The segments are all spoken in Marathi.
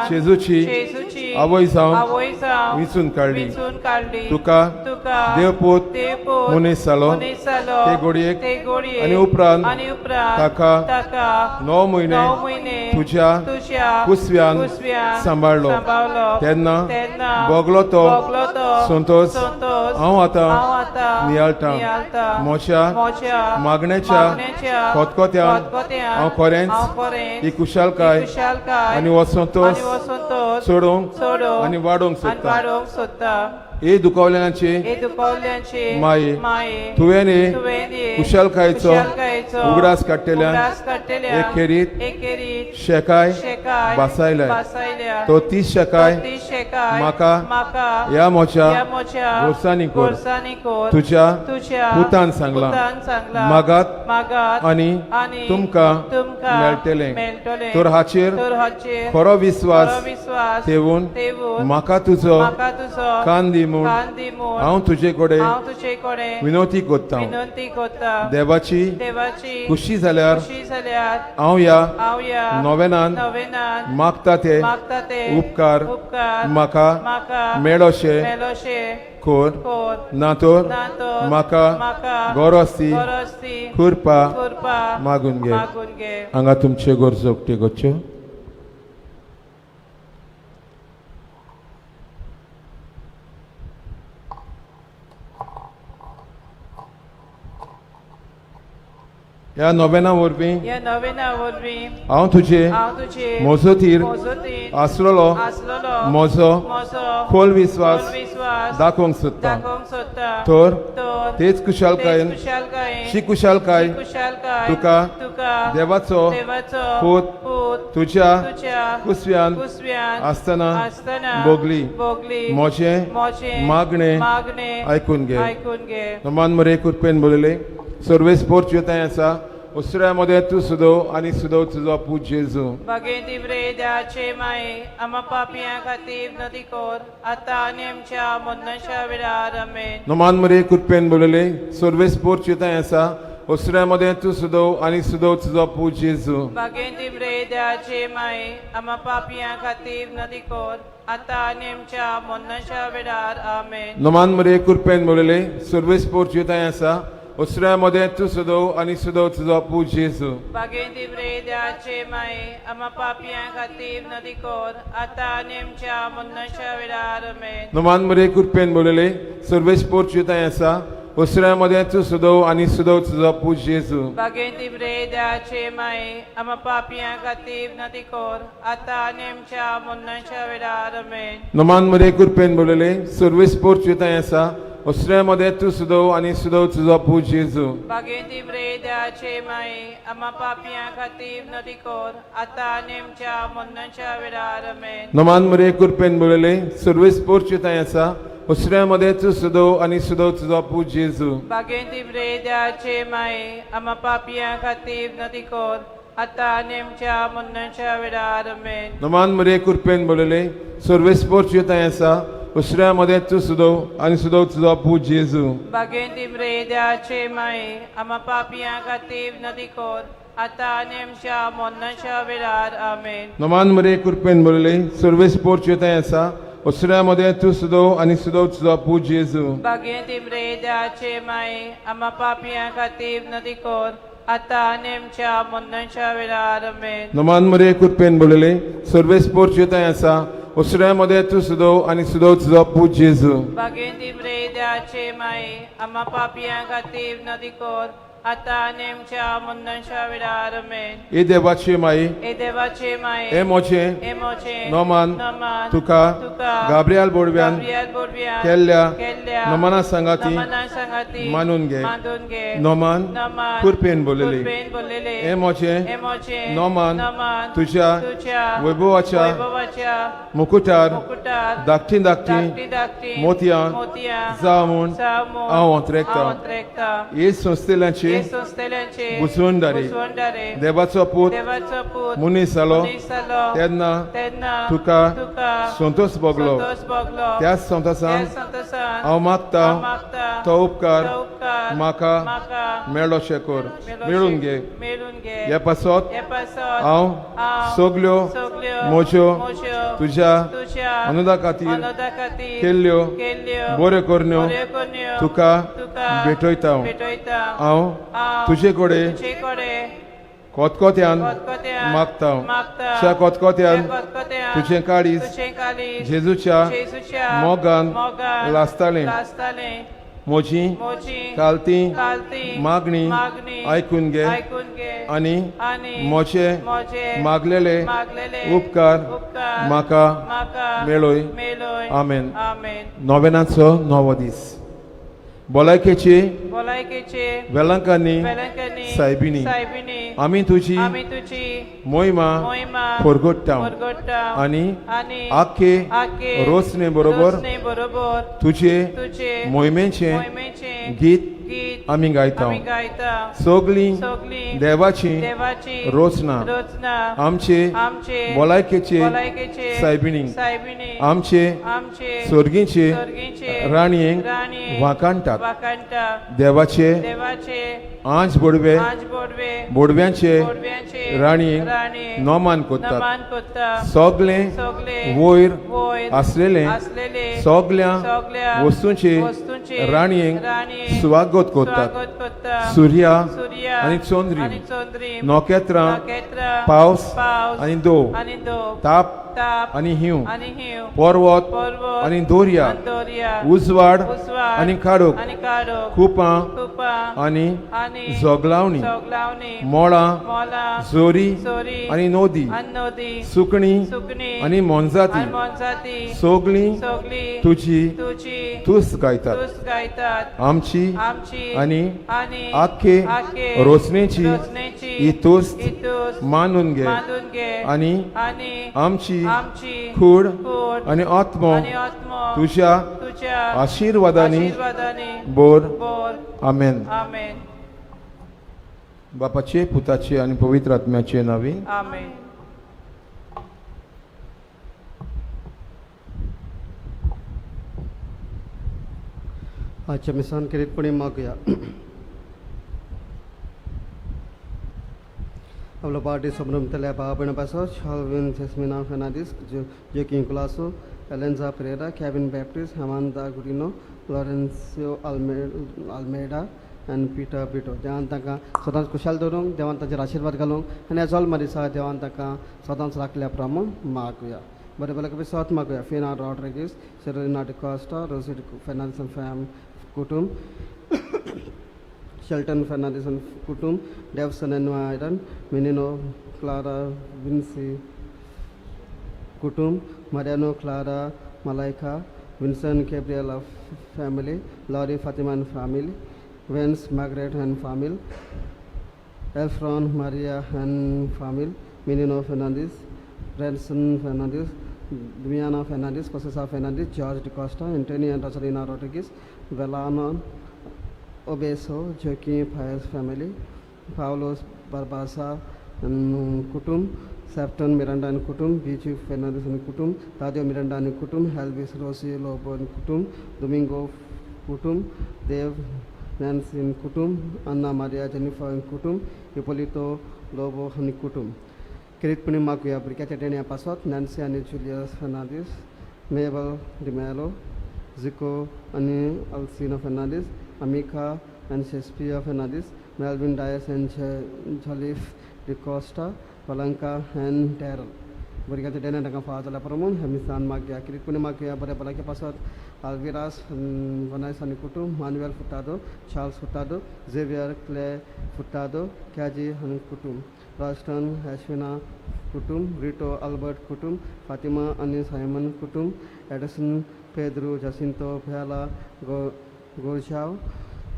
जेजूची आवय जावन विचून काढली तुका देवपूत मनीस जालो ते घडयेक आनी उपरांत ताका 9 म्हयने तुज्या कुसव्यान सांबाळलो तेन्ना बोगलो तो संतोष हांव आतां नियाळटां म्हज्या मागण्याच्या खतखत्यान हांव खरेंच ही कुशालकाय आनी हो संतोष सोडूंक आनी वाडोवंक सोदता हे दुखावल्यांचे माये तुवें कुशलकायेचो उगडास काडटल्यान एकेरीत शेकाय बासायल्या तो ती शेकाय म्हाका ह्या मोच्या वर्सांनी कोर तुज्या पुतान सांगलां मागात आनी तुमकां मेळटलें तर हाचेर खरो विश्वास ठेवून म्हाका तुजो कान दी हांव तुजे कडेन विनंती करता देवाची खुशी जाल्यार हांव ह्या नोवेनान मागता ते उपकार म्हाका मेळोशे कोर ना तर म्हाका गरज करपा मागून घे हांगा तुमचे गरजो उक्त्यो करच्यो ह्या नोवेना वरवीं हांव तुजे मोजोतीर आसलोलो म्हजो खोल विश्वास दाखोवंक सोदता तर तेच कुशालकायेन शी कुशालकाय तुका देवाचो पूत तुज्या कुसव्यान आसतना भोगली म्हजें मागणें आयकून घे नमान मरे कृपेन बोलले सर्वेस पोर्च्युताय आसा उसऱ्यामध्ये तू सुदो आणि सुदो तुझो पूज जेजू भगेंती ब्रेदाचे माये आमा पापियां खातीर नदी कोर आता आनी आमच्या मरणाच्या वेळार आमेन नमान मरे कृपेन बोलले सर्वेस पोर्च्युताय आसा उसऱ्यामध्ये तू सुदो आणि सुदो तुझो पूज जेजू भगेंती ब्रेदाचे माये आमा पापियां खातीर नदी कोर आता आनी आमच्या मरणाच्या वेळार आमेन नमान मरे कृपेन बोलले सर्वेस पोर्च्युताय आसा उसऱ्यामध्ये तू सुदो आणि सुदो तुझो पूज जेजू भगेंती ब्रेदाचे माये आमा पापियां खातीर नदी कोर आता आनी आमच्या मरणाच्या वेळार आमेन नमान मरे कृपेन बोलले सर्वेस पोर्च्युताय आसा उसऱ्यामध्ये तू सुदो आणि सुदो तुझो पूज जेजू भगेंती ब्रेदाचे माये आमा पापियां खातीर नदी कोर आता आनी आमच्या मरणाच्या वेळार आमेन नमान मरे कृपेन बोलले सर्वेस पोर्च्युताय आसा उसऱ्यामध्ये तू सुदो आणि सुदो तुझो पूज जेजू भगेंती ब्रेदाचे माये आमा पापियां खातीर नदी कोर आता आनी आमच्या मरणाच्या वेळार आमेन नमान मरे कृपेन बोलले सर्वेस पोर्च्युताय आसा उसऱ्यामध्ये तू सुदो आणि सुदो तुझो पूज जेजू भगेंती ब्रेदाचे माये आमा पापियां खातीर नदी कोर आता आनी आमच्या मरणाच्या वेळार आमेन नमान मरे कृपेन बोलले सर्वेस पोर्च्युताय आसा उसऱ्यामध्ये तू सुदो आणि सुदो तुझो पूज जेजू भगेंती ब्रेदाचे माये आमा पापियां खातीर नदी कोर आता आनी आमच्या मरणाच्या वेळार आमेन नमान मरे कृपेन बोलले सर्वेस पोर्च्युताय आसा उसऱ्यामध्ये तू सुदो आणि सुदो तुझो पूज जेजू भगेंती ब्रेदाचे माये आमा पापियां खातीर नदी कोर आता आनी आमच्या मरणाच्या वेळार आमेन नमान मरे कृपेन बोलले सर्वेस पोर्च्युताय आसा उसऱ्यामध्ये तू सुदो आणि सुदो तुझो पूज जेजू भगेंती ब्रेदाचे माये आमा पापियां खातीर नदी कोर आता आनी आमच्या मरणाच्या वेळार आमेन हे देवाचे माये हे मोचे नोमान तुका गाब्रिएल बोडव्यान केल्ल्या नमना सांगाती मानून घे नोमान कृपेन बोलले हे मोचे नोमान तुझ्या वैभवाच्या मुकुटार धाकटी मोतयां जावं म्हूण हांव अंतरेकता हे संस्थेलांचे हे संस्थेल्यांचे बुसवणदारे देवाचो पूत देवाचो पूत मनीस जालो मनीस जालो तेन्ना तेन्ना तुका तुका संतोष भोगलो संतोष भोगलो त्याच संतोषान त्या संतोषान हांव मागता मागता तो उपकार तो उपकार म्हाका म्हाका मेळोशे कर मेळून घे मेळून घे हे पासत हे पासत हांव हांव सगल्यो सगल्यो म्हज्यो म्हज्यो तुज्या तुज्या अनुदा खातीर अनुदा खातीर केल्ल्यो केल्ल्यो बऱ्यो करण्यो बऱ्यो करण्यो तुका तुका भेटयता भेटयता हांव हांव तुजे कडेन तुजे कडेन कोतकोत्यान कोतकोत्यान मागता मागता त्या कोतकोत्यान त्या कोतकोत्यान तुजें काळीज तुजें काळीज जेजूच्या जेजूच्या मोगान मोगान लासतालें लासतालें म्हजी मोजी कालती मागणी आयकून घे आयकून घे आनी आनी म्हजे मागलेले मागलेले उपकार म्हाका म्हाका मेळोय मेलोय आमेन आमेन नोवेनाचो नवो दीस भलायकेची भलायकेचे वेलांकांनी वेलंकनी सायबिणी सायबिणी आमी तुजी तुझी मोहिमा मोहिमा परगट्टा परगट्टा आनी आनी आख्खे आखे रोसने बरोबर बरोबर तुझे तुझे मोहिमेचे मोहिमेचे गीत गीत आमी गायता आमी गायता सगली सगली देवाची देवाची रोचना रोचना आमचे आमचे भलायकेचे भलायकेचे सायबिणी सायबिणी आमचे आमचे सर्गीचे सर्गीचे राणयेक राणयेक वाकाणटात वाकाणटा देवाचे देवाचे आंज बोडवे आंज बोडवे बोडव्यांचे बोडव्यांचे राणयेक राणयेक नोमान कोत्तात नमान कोत्ता सगले सगले वयर वयर असलेले असलेले सगल्या सगल्या वस्तूंचे वस्तूंचे राणयेक राणयेक स्वागत कोत्तात स्वागत कोत्ता सूर्या सूर्या आनी चंद्री आनी चंद्री नखेत्रां नखेत्रां पावस पावस आनी दो आनी दो ताप ताप आनी हिंव आनी हिंव पर्वत पर्वत आनी दोर्या आनी दर्या उजवाड उजवाड आनी काडोक आनी काडोक कुपां कुपां आनी आनी जोगलावणी सोगलावणी मोळां मोला जोरी सोरी आनी नोदी आनी नदी सुकणी सुकणी आनी मोनजाती आनी मोनजाती सगली सगली तुजी तुझी तूस गायतात तुस गायतात आमची आमची आनी आनी आख्खे आखे रोचनेची रोचनेची ही तूस इतूस मानून घे मानून घे आनी आनी आमची आमची खूड कूड आनी आत्मो आनी आत्मो तुज्या तुझ्या आशीर्वादांनी आशीर्वादांनी बोर बोर आमेन आमेन बापाचे पुताचे आनी पवित्र आत्म्याचे नावी आमेन आजच्या मिसान किरीटपणे मागूया. Hablo parte sobre un telepapo pastor, Charles Jasmina Fernandes, Joaquim Colasso, Elenza Pereira, Kevin Baptist, Amanda Gurino, Lorenzo Almeida, and Peter Bito. Devantaka, Sodan Kushal Durung, Devanta Rashid Galung, and as all Marisa Devantaka, Sodan Sakla Pramo, Maguya. But the Balakabi South Maguya, Fina Rodriguez, Serena de Costa, Rosie Fernandez and Fam Kutum. Shelton Fernandez and Kutum, Devson and Iron, Menino, Clara, Vinci Kutum, Mariano, Clara, Malaika, Vincent Gabriel family, Laurie Fatima and family, Vance Margaret and family, Elfron Maria and family, Menino Fernandez, Branson Fernandez, Damiana Fernandez, Cosessa Fernandez, George DeCosta, Antonio and Rosalina Rodriguez, Velano, Obeso, Joaquim Paez family, Paulos Barbasa and Kutum, Sefton Miranda and Kutum, Bichu Fernandez and Kutum, Tadio Miranda and Kutum, Helvis Rosi Lobo and Kutum, Domingo Kutum, Dev Nancy and Kutum, Anna Maria Jennifer and Kutum, Hippolito Lobo and Kutum. Kirit Punimakuya, Bricatania Pasot, Nancy and Julius Fernandez, Mabel De Mello, Zico and Alcina Fernandez, Amica and Shakespeare Fernandez, Melvin Dias and Jalif De Costa, Palanca and Terrell. Burigata Dena Father Laparamon, Hemisan Magia, Kiripunimakia, Barapalaka Pasat, Alviras, Vanessa Nikutum, Manuel Furtado, Charles Furtado, Xavier Clay Furtado, Kaji Hanukutum, Rashton Hashwina Kutum, Rito Albert Kutum, Fatima Anis Simon Kutum, Edison Pedro Jacinto Pela Gorchao,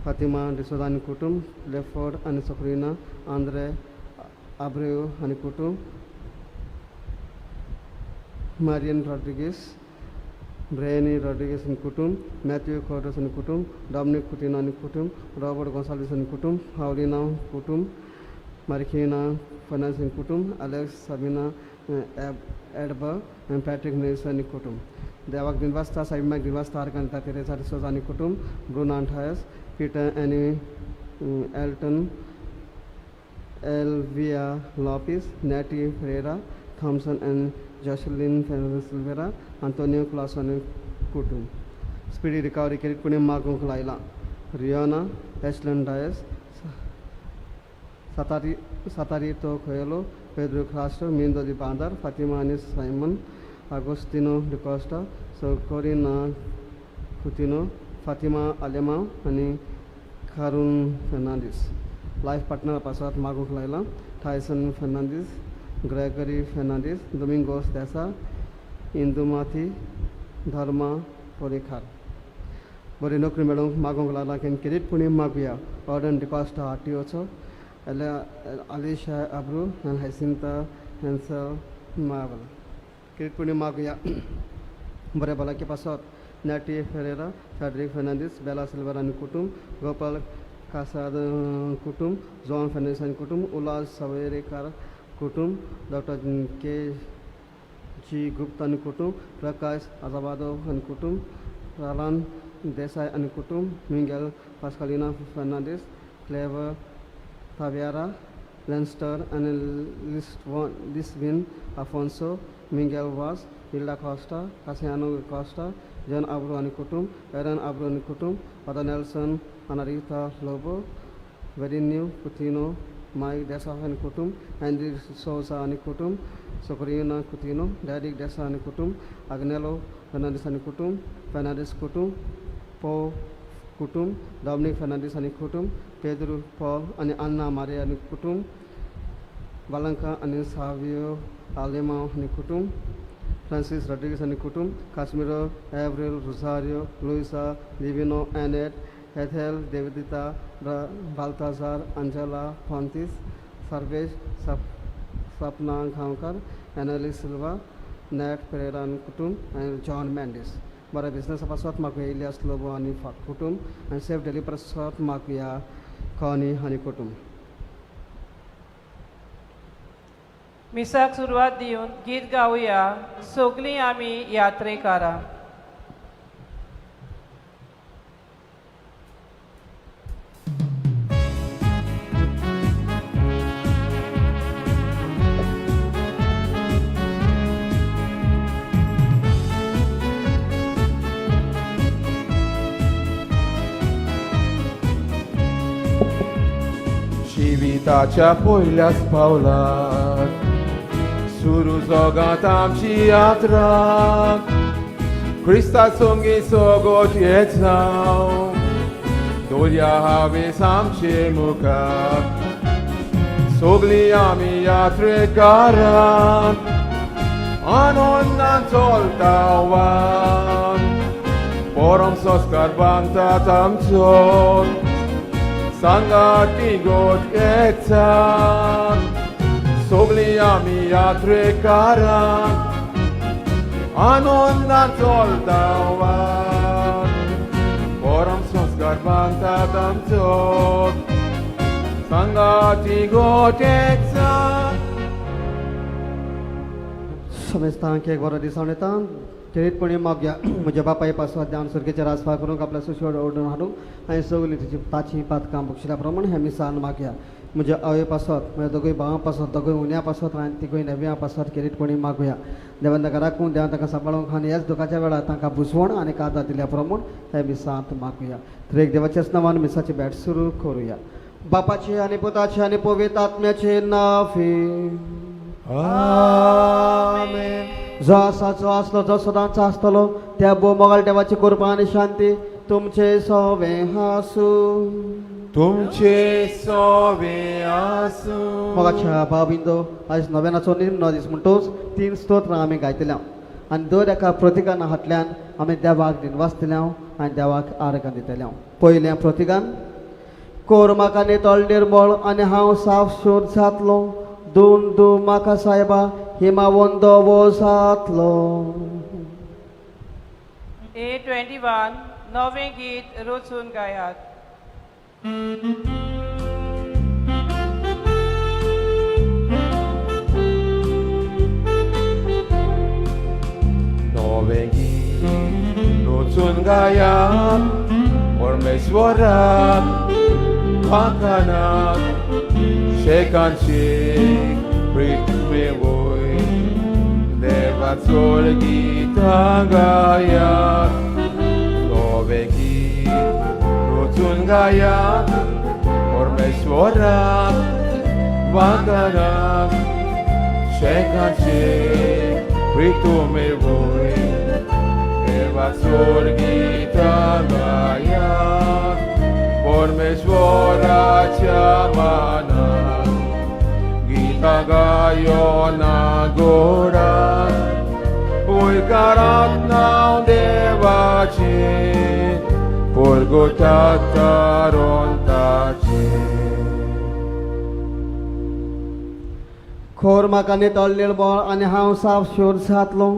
Fatima Disodan Kutum, Lefford and Sokrina, Andre Abreu and Kutum, Marian Rodriguez, Brainy Rodriguez and Kutum, Matthew Cordes and Kutum, Dominic Coutinho and Kutum, Robert Gonzalez and Kutum, Paulina Kutum, Marikina Fernandez and Kutum, Alex Sabina Edba, and Patrick Nelson and Kutum. Devak Dinvasta, Saima Dinvasta, Arcanta Teresa Sozani Kutum, Bruno Antares, Peter Annie Elton, Elvia Lopez, Natty Ferreira, Thompson and Jocelyn Fernandez Silvera, Antonio Clausen and Kutum. Speedy recovery Kirit Punim Marco Laila, Rihanna, Ashland Dias, Satarito Coelho, Pedro Castro, Mindo de Bandar, Fatima Anis Simon, Agostino de Costa, Corina Coutinho, Fatima Alema, and Karun Fernandez. Life partner Pasat Marco Laila, Tyson Fernandez, Gregory Fernandez, Domingos Desa, Indumati, Dharma Porikar. Borino Crimelong, Magongala can Kirit Punim Magia, Orden de Costa Artioso, Alicia Abru, and Jacinta Hansel Marvel. Kirit Punim Magia, Borebalaki Pasot, Nati Ferreira, Frederick Fernandez, Bella Silver and Kutum, Gopal Kasad Kutum, John Fernandez and Kutum, Ulas Saverikar Kutum, Dr. K. G. Gupta and Kutum, Prakash Azabado and Kutum, Ralan Desai and Kutum, Miguel Pascalina Fernandez, Clever Taviara, Leinster and Lisbon Afonso, Miguel Vaz, Hilda Costa, Casiano Costa, John Abru and Kutum, Aaron Abru and Kutum, Ada Nelson, Anarita Lobo, Vedinu Coutinho, Mike Desa and Kutum, Andy Sosa and Kutum, Socorina Coutinho, Daddy Desa and Kutum, Agnello Fernandez and Kutum, Fernandez Kutum, Paul Kutum, Dominic Fernandez and Kutum, Pedro Paul and Anna Maria and Kutum, Valanca and Savio Alema and Kutum, Francis Rodriguez and Kutum, Casimiro, Avril, Rosario, Luisa, Livino, Annette, Ethel, Davidita, Baltazar, Angela, Pontis, Sarvesh, Sapna Khankar, Annalise Silva, Nat Pereira and Kutum, and John Mendes. But a business of a sort Makia Elias Lobo and Kutum, and Safe Deliver Sort Makia Kani Hani Kutum. मिसाक सुरुवात दिवन गीत गाऊया सोगली आमी यात्रेकारा. Civitatea poilias paulat, Suru zogatam ci atrak, Krista songi sogot yetzau, Dolia have sam ci mukak, Sogli ami yatrekara, Anonnan toltawan, Porom soskar bantatam tzol, Sangati got yetzak, Sogli ami yatrekara, Anonnan toltawan, Porom soskar bantatam tzol, Sangati got yetzak. समझता के एक बार दिसानेता चरित पुण्य माग्या मुझे बापा ये पासवाद ध्यान सुर के चरास फाकरों का प्लस शोर ऑर्डर हारू ऐसे उगली थी ताची पात काम बुक्शिला प्रमाण है मिसाल माग्या मुझे अवे पासवाद मैं तो कोई बाँ पासवाद तो कोई उन्या पासवाद रांती कोई नव्या पासवाद चरित पुण्य माग्या देवंद करा कौन ध्यान तक संभालों खाने यस दुकाचा वेळा तंका बुसवण आणि कादा दिल्या प्रमाण है मिसाल माग्या त्रेक देवाचेस नावान मिसाचे बैठ सुरू करूया बापाचे आणि पुताचे आणि पवित्र आत्म्याचे नावे Amen. जसाचो आसलो जो सदांचो आसतलो त्या बोमोगाळ देवाची कृपा आनी शांती तुमचे सवे हासू तुमचे सोवे आसूं. मोगाच्या भाविंदो आज नव्यानाचो निमणो दीस म्हणटोच 3 स्तोत्रां आमी गायतल्या आनी दर एका प्रतिकाना हातल्यान आमी देवाक दिनवासतल्या आनी देवाक आर्गां दितल्या. पयल्या प्रतिकान कोर म्हाका नितळ निर्मळ आनी हांव साफ शोध जातलो दोन दू म्हाका सायबा हिमावंत वो जातलो. A21 नवे गीत रचून गायात. नवे गीत रचून गायात परमेश्वराक वाखानाक शेकांची प्रीती वोय देवाचो गितां गायात. नवे गीत रचून गायात परमेश्वराक वाखानाक शेकांची प्रीती वोय देवाचो गितां गायात. परमेश्वराच्या मानाक गितां गायोन गोडात वोयकाराक नांव देवाचें परगोतात तारोंताचें. खोर म्हाका नितळ निळबळ आनी हांव साफ शोध जातलो.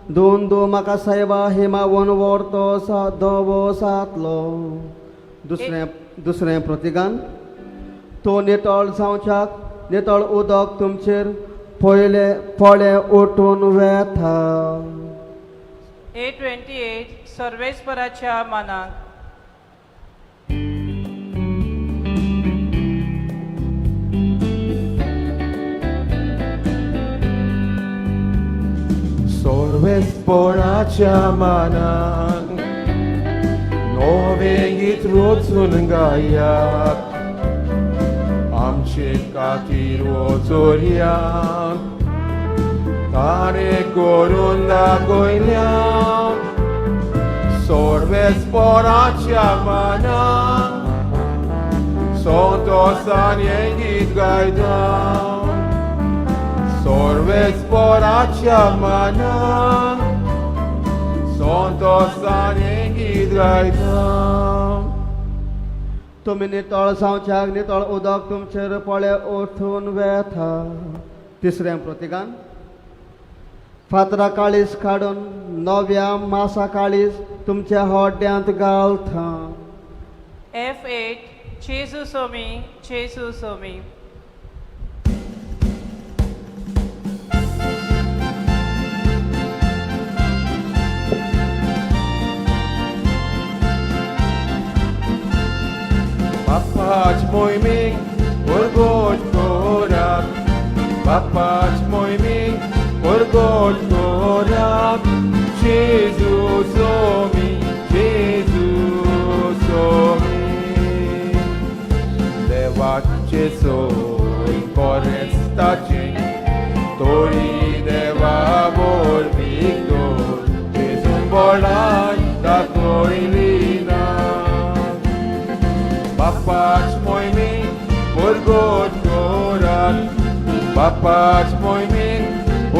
दोन दो म्हाका सायबा हेमावन व्हरतो धवो जातलो. दुसरें प्रतिगान. तो नितळ जावच्याक नितळ उदक तुमचेर पोळे ओटून वेता. A28 सर्वेस्पराच्या मानाक. सर्वेस्पराच्या मानाक नवे गीत रचून गायात आमचे खातीर वचोरयान ताणें करून दाखयल्या. सर्वेस्पराच्या मानाक संतोशान हें गीत गायता. सर्वेस्पराच्या मानाक संतोशान हें गीत गायता. तुमी नितळ जावच्याक नितळ उदक तुमचेर पोळे ओठून वेता. तिसरें प्रतिगान. फातरा काळीज काडून नव्या मासा काळीज तुमच्या होड्ड्यांत घालता. F8 जेजू सोमी जेजू Somi. Papać mój mig, urgoć korak. Papać mój mig, urgoć korak. Jezus o mi, Jezus o mi. Devacie soy korestacie, tori deva volvictor. Jezus bolaj, da koilina. Papać mój mig, urgoć korak. Papać mój mig,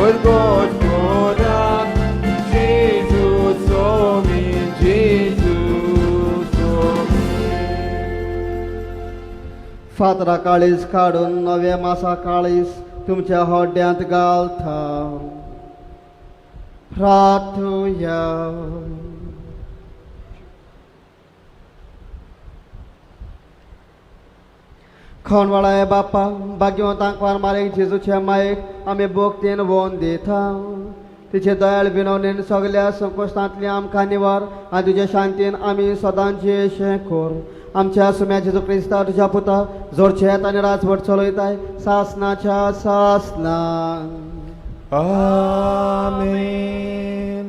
urgoć korak. Jezus o mi, Jezus o mi. फातरा काळीज काडून नव्या मासा काळीज तुमच्या होड्ड्यांत घालता. प्रार्थुया. खणवाळाय बापा भाग्यवंतांक मारेक जेजूच्या मायेक आमी भोगतेन वोन दिता. तिचे दयाळ विनवणेन सगळ्या संकोश्टांतली आमकां निवार आनी तुजे शांतीन आमी सदांचे अशें कर. आमच्या सुम्या जेजू क्रिस्ता तुज्या पुता जोडचेत आनी राजवट चलयताय सासनाच्या सासनान. Amen.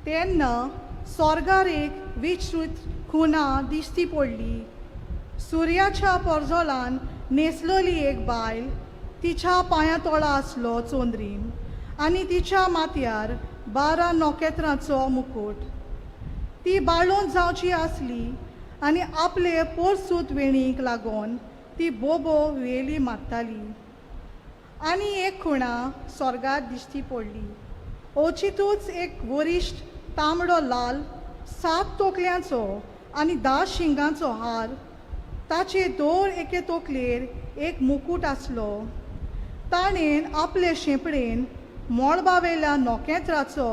तेन्ना स्वर्गार एक विस्तृत खुणा दिश्टी पडली. सुर्याच्या पोरजोलान न्हेसलोली एक बायल तिच्या पांया तोळा आसलो चोंदरीन आनी तिच्या माथ्यार 12 नोखेत्रांचो मुकुट. ती बाळून जावची आसली आनी आपले पोरसूत वेणीक लागून ती बोबो वेली मारताली. आनी एक खुणा स्वर्गात दिश्टी पडली. ओचितूच एक वरिश्ठ तांबडो लाल 7 तोकल्यांचो आनी 10 शिंगांचो हार, ताचे दर एके तोकलेर एक मुकूट आसलो. ताणें आपले शेंपडेन मळबावेल्या नोकेत्राचो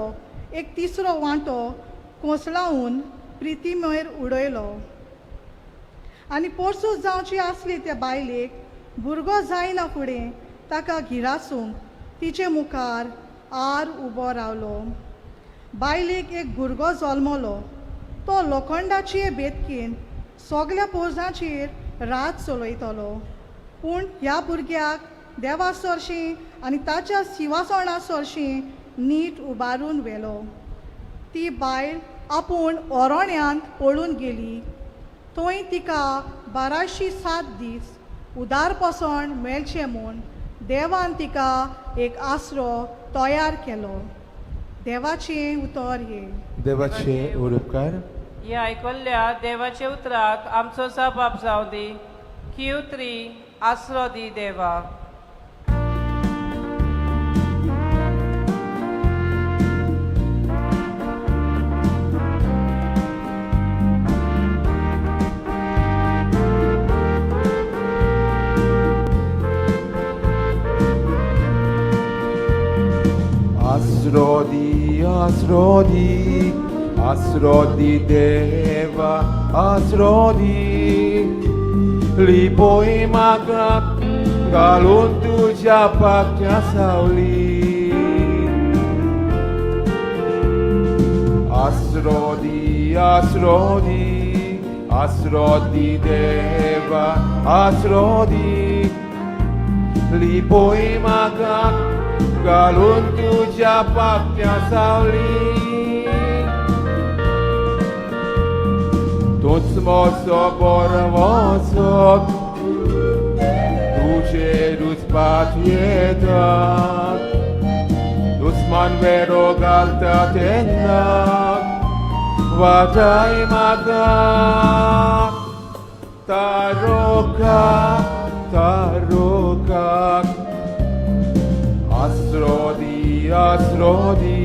एक तिसरो वांटो कोसळावन प्रितीमेर उडयलो. आनी पोरसूं जावची आसली त्या बायलेक भुरगो जायना फुडें ताका गिरासूंक तिचे मुखार आर उबो रावलो. बायलेक एक भुरगो जल्मलो. तो लोखंडाचे बेतकेन सगल्या पोरसांचेर रात चलयतलो. पूण ह्या भुरग्याक देवा सरशीं आनी ताच्या सिंहासना सरशीं नीट उबारून व्हेलो. ती बायल आपूण ओरोण्यांत पळून गेली. थंय तिका 1207 दीस उदारपसण मेळचें म्हूण देवान तिका एक आसरो तयार केलो. देवाचें उतर हे. देवाचे उपकार. ह्या आयकल्ल्या देवाचे उतराक आमचो जबाब जावं दी. Q3 आसरो दी देवा. Asrodi, Asrodi, Asrodi Deva, Asrodi, Lipoi magak, galon tuja pakya sauli. Asrodi, Asrodi, Asrodi Deva, Asrodi, Lipoi magak, galon tuja pakya sauli. Toți sobor mosok, duce dus patietat, dus man vero galta tenak, vadai magat, taroka, taroka. Asrodi, Asrodi,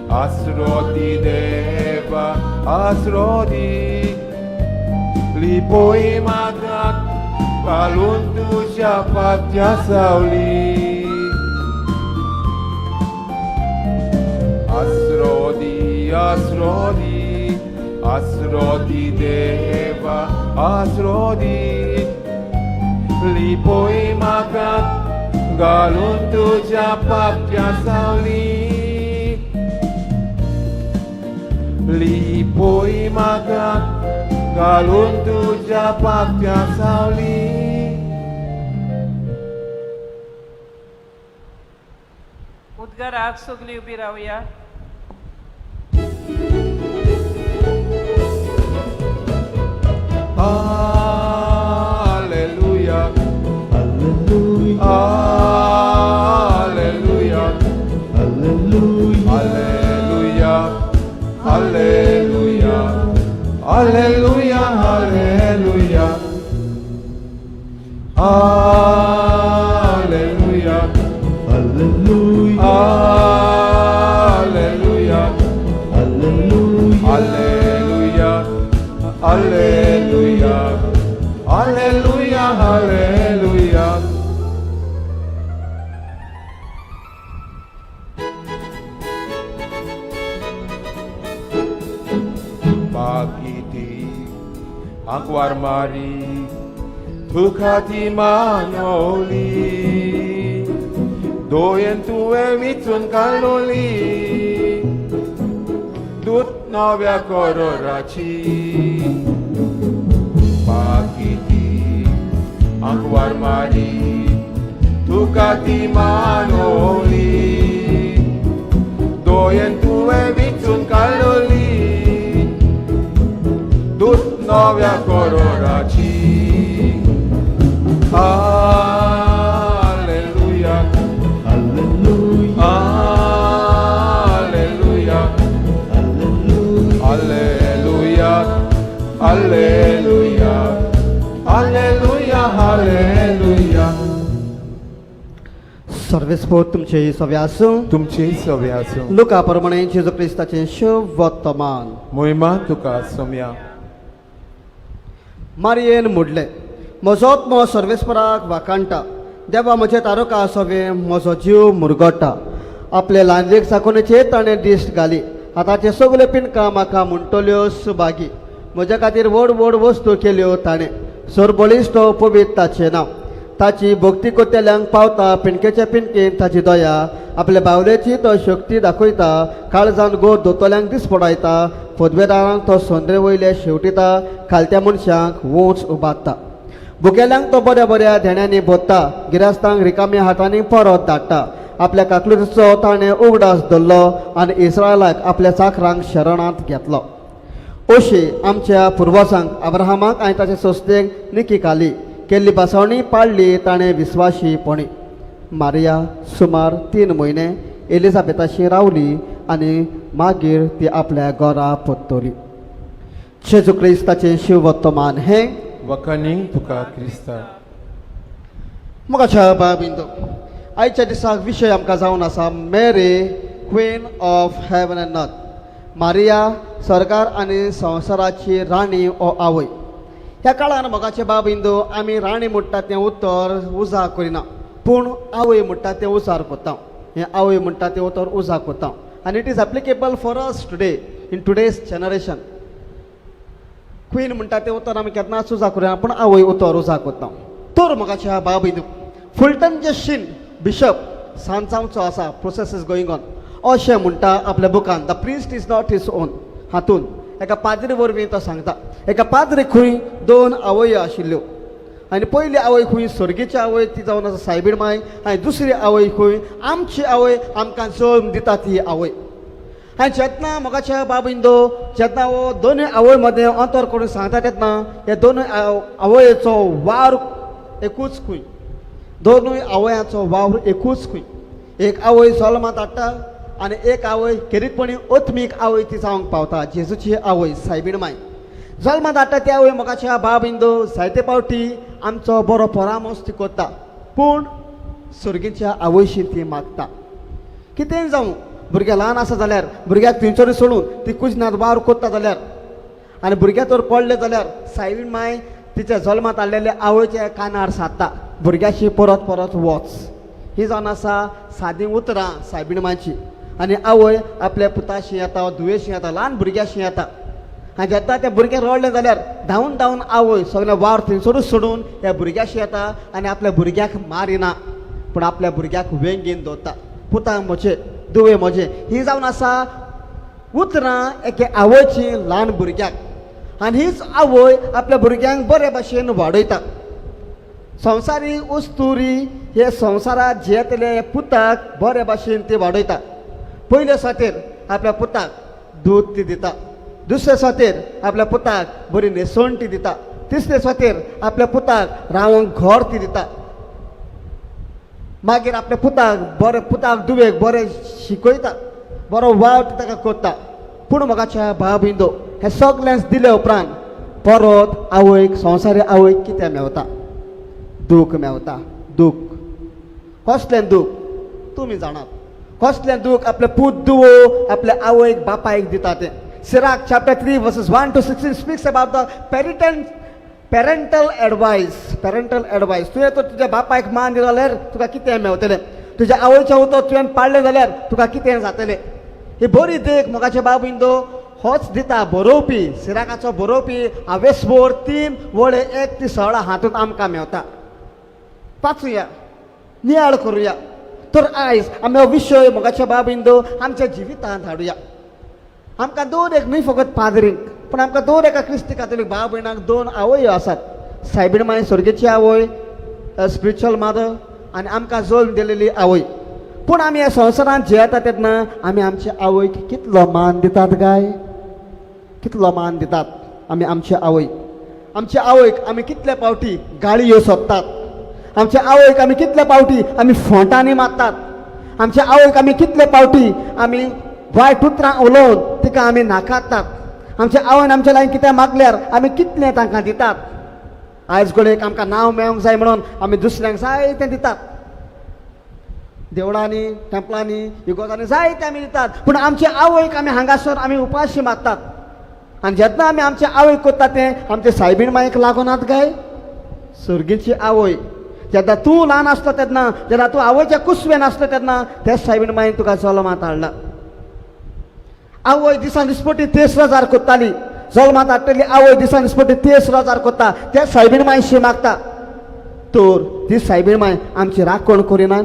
Asrodi Deva, Asrodi, Lipoi magak, galon tuja pakya sauli. Asrodi, Asrodi, Asrodi Deva, Asrodi, Lipoi magak, galon tuja pakya sauli. Lipoi magak, galon tuja pakya sauli. उद्गाराक सगळीं उबी रावया. Hallelujah, Hallelujah, Hallelujah, Hallelujah, Hallelujah, Hallelujah, Hallelujah, Hallelujah, Hallelujah, Hallelujah, Hallelujah, Hallelujah, Hallelujah. Pagiti ang warmari, tukati manoli, doyen tuwe mitsun kaloli, dut novia kororachi. Pagiti ang warmari, tukati manoli, doyen tuwe mitsun kaloli, dut novia kororachi. Hallelujah, Hallelujah, Hallelujah, Hallelujah, Hallelujah, Hallelujah, Hallelujah. सर्वेस्पोर तुमचे सव्या आसूं तुमचे सवे आसूं. लुका प्रमाणे जेजू क्रिस्ताचें शुभ वर्तमान. मोहिमा तुका सोम्या. मारयेन म्हणलें, म्हजो आत्मो सर्वेस्पराक वाकाणटा. देवा म्हजे तारका आसोवे म्हजो जीव मुरगोडटा. आपले ल्हानलेक साकुणेचे ताणें दिश्ट घाली. आतांचे सगल्यो पिणकां म्हाका म्हणटल्यो सुभागी. म्हजे खातीर व्हड व्हड वस्तू केल्यो ताणें. सोरबळीस तो पवित्र ताचें नांव. ताची भक्ती कोत्तेल्यांक पावता. पिणकेच्या पिणकेन ताची दया. आपल्या बावलेची तो शक्ती दाखयता. काळजान गोड दोतोल्यांक दीस पडायता. पदवेदारांक तो सोंद्रे वयले शेवटिता. खालत्या मनशांक वोंच उबारता. भुकेल्यांक तो बऱ्या बऱ्या धेण्यांनी बोदता. गिरास्तांक रिकाम्या हातांनी परत धाडटा. आपल्या काकलुचो ताणें उगडास धरलो आनी इस्रायलाक आपल्या चाकरांक शरणांत घेतलो. अशी आमच्या पुर्वजांक अब्राहमाक आनी ताचे सोस्तेक निकिकाली केल्ली बासवणी पाळली ताणें विस्वाशीपणी. मारिया सुमार 3 म्हयने एलिझाबेथाशी रावली आनी मागीर ती आपल्या घरा परतली. जेजू क्रिस्ताचें शिव वर्तमान हें वखाणी तुका क्रिस्ता. मोगाच्या बाबिंदो, आयच्या दिसाक विशय आमकां जावन आसा Mary queen of heaven and earth. Maria सरकार आनी संवसाराची राणी ओ आवय. ह्या काळान मोगाचे बाबिंदो आमी राणी म्हणटा तें उत्तर उजार करिना, पूण आवय म्हणटा तें उजार कोता. हें आवय म्हणटा तें उत्तर उजार कोता. आनी it is applicable for us today in today's generation. Queen म्हणटा तें उत्तर आमी केन्नाच उजार करिना, पूण आवय उत्तर उजार कोता. तर मोगाच्या बाबिंदो, फुलटन जे शिन बिशप सांजांवचो आसा, प्रोसेस इज गोईंग ऑन, अशें म्हणटा आपल्या बुकान the priest is not his on. हातून एका पाद्री वरवीं तो सांगता. एका पाद्री खंय 2 आवय आशिल्ल्यो आनी पयली आवय खंय स्वर्गीची आवय ती जावन आसा सायबीण माय, आनी दुसरी आवय खंय आमची आवय आमकां जल्म दिता ती आवय. आनी जेन्ना मोगाच्या बाबिंदो जेन्ना हो 2 आवय मदें अंतर करून सांगता तेन्ना हे 2 आवयेचो वार एकूच खंय, 2 आवयांचो वावर एकूच खंय. एक आवय जल्मांत हाडटा आनी एक आवय खेरीतपणी ओत्मीक आवय ती जावंक पावता, जेजूची आवय सायबीण माय. जल्मांत हाडटा त्या आवय मोगाच्या बाबिंदो जायते फावटी आमचो बरो परामर्श ती करता, पूण सुर्गीच्या आवयशी ती मागता. कितेंय जावं, भुरगें ल्हान आसा जाल्यार भुरग्याक थंयसर सोडून ती कुजनात वावर कोत्ता जाल्यार आनी भुरगें तर पडलें जाल्यार सायबीण माय तिच्या जल्मांत हाडलेल्या आवयच्या कानार सादता, भुरग्याशी परत परत वच. ही जावन आसा सादी उतरां सायबीण मायची. आनी आवय आपल्या पुताशी येता, दुयेशी येता, ल्हान भुरग्याशी येता. आनी जेन्ना तें भुरगें रडलें जाल्यार धांवन धांवन आवय सगळें वावर थंयसरूच सोडून ह्या भुरग्याशी येता आनी आपल्या भुरग्याक मारिना, पूण आपल्या भुरग्याक वेंगेन दवरता. पुताक म्हजें, दुवे म्हजें, ही जावन आसा उतरां एके आवयची ल्हान भुरग्याक. आनी हीच आवय आपल्या भुरग्यांक बरे भाशेन वाडयता. संवसारी वस्तुरी हे संवसारांत जियेतले पुताक बरे भाशेन ती वाडयता. पयले सुवातेर आपल्या पुताक दूद ती दिता, दुसरे सुवातेर आपल्या पुताक बरी न्हेसवण ती दिता, तिसरे सुवातेर आपल्या पुताक रावंक घर ती दिता. मागीर आपल्या पुताक दुवेक बरें शिकयता, बरो वाव ताका करता. पूण मोगाच्या बाबिंदो हें सगळेंच दिले उपरांत परत आवयक, संवसारी आवयक कितें मेवता? दूख मेवता. दूख. कसलें दूख? तुमी जाणात. कसलें दूख आपले पूत दुवो आपल्या आवयक बापायक दिता तें. Sirach chapter 3 verses 1 to 16 speaks about the parental advice. Parental advice. तुवें तर तुज्या बापायक मान दिलो जाल्यार तुका कितें मेवतलें? तुज्या आवयच्या उतर तुवें पाळलें जाल्यार तुका कितें जातलें? ही बरी देख मोगाच्या बाबिंदो होच दिता बरोवपी, सिराकाचो बरोवपी आवेसभर 3 वडे 1 ती 16 हातूंत आमकां मेवता. पाचुया, नियाळ करुया. तर आयज आमी हो विशय मोगाच्या बाबिंदो आमच्या जिवितांत हाडुया. आमकां 2 एक न्हय फकत पाद्रींक, पूण आमकां 2 एका क्रिस्ती कातोलीक भाव भयणांक 2 आवय आसात. सायबीण माय स्वर्गीची आवय, स्पिरिच्युअल मदर, आनी आमकां जल्म दिलेली आवय. पूण आमी ह्या संवसारांत जियेता तेन्ना आमी आमच्या आवयक कितलो मान दितात गाय? कितलो मान दितात आमी आमच्या आवयक? आमच्या आवयक आमी कितले फावटी गाळयो सोदतात. आमच्या आवयक आमी कितले फावटी आमी फोंटांनी मारतात. आमच्या आवयक आमी कितले फावटी आमी वायट उतरां उलोवन तिका आमी नाकारतात. आमच्या आवयन आमच्या लागीं कितें मागल्यार आमी कितलें तांकां दितात. आयज घडयेक आमकां नांव मेळोंक जाय म्हणून आमी दुसऱ्यांक जायतें दितात. देवळांनी टेंपलांनी इगोजांनी जायते आमी दितात पूण आमचे आवयक आमी हांगासर आमी उपाशी मागतात आनी जेन्ना आमी आमचे आवयक कोत्ता तें आमचे सायबीण मायक लागोनात काय सर्गीची आवय जेन्ना तूं ल्हान आसलो तेन्ना जेन्ना तूं आवयच्या कुसवेन आसलो तेन्ना तेच सायबीण मायन तुका जल्मात हाडला आवय दिसान दिसपटी 30,000 कोत्ताली जल्मात हाडटली आवय दिसान दिसपटी 30,000 कोत्ता ते सायबीण मायशी मागता तर ती सायबीण माय आमची राखण करिना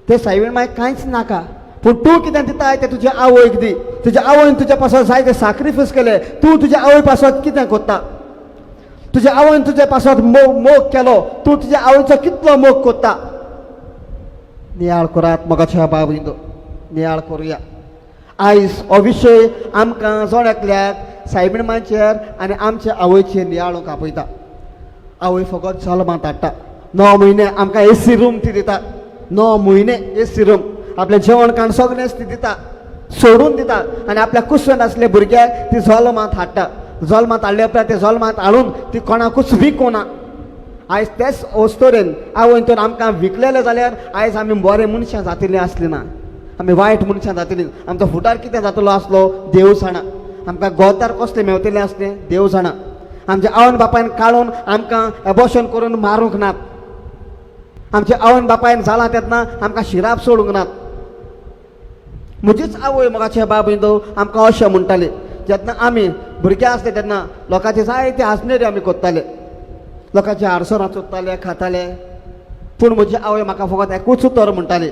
ते सायबीण माय कांयच नाका पूण तूं कितें दिता तें तुज्या आवयक दी तुज्या आवयन तुज्या पासत जायते सॅक्रिफायस केले तूं तुज्या आवय पासत कितें कोत्ता तुज्या आवयन तुज्या पासत मोग केलो तूं तुज्या आवयचो कितलो मोग कोत्ता नियाळ करात मोगाच्या बाबींदो नियाळ करुया आयज हो विशय आमकां जोड एकल्याक सायबीण मांचेर आनी आमच्या आवयचेर नियाळूंक आपयता आवय फकत जल्मात हाडटा 9 म्हयने आमकां एसी रूम ती दिता 9 म्हयने एसी रूम आपलें जेवण खाण सगळेंच ती दिता सोडून दिता आनी आपल्या कुसवेन आसले भुरग्याक ती जल्मात हाडटा जल्मात हाडले उपरांत ते जल्मात हाडून ती कोणाकूच विकोना आयज तेच वस्तोरेन आवयन तर आमकां विकलेले जाल्यार आयज आमी बरे मनशां जातलीं आसलीं ना आमी वायट मनशां जातलीं आमचो फुडार कितें जातलो आसलो देव जाणा आमकां गोतार कसलें मेवतलें आसलें देव जाणा आमच्या आवयन बापायन काडून आमकां एबॉर्शन करून मारूंक नात आमच्या आवयन बापायन जालां तेन्ना आमकां शिराप सोडूंक नात म्हजीच आवय मोगाचे बाबींदो आमकां अशें म्हणटाली जेन्ना आमी भुरगे आसले तेन्ना लोकांचे जायते हांसणेरी आमी कोत्ताले लोकांचे हाडसरां चोत्ताले खाताले पूण म्हजी आवय म्हाका फकत एकूच उतर म्हणटाली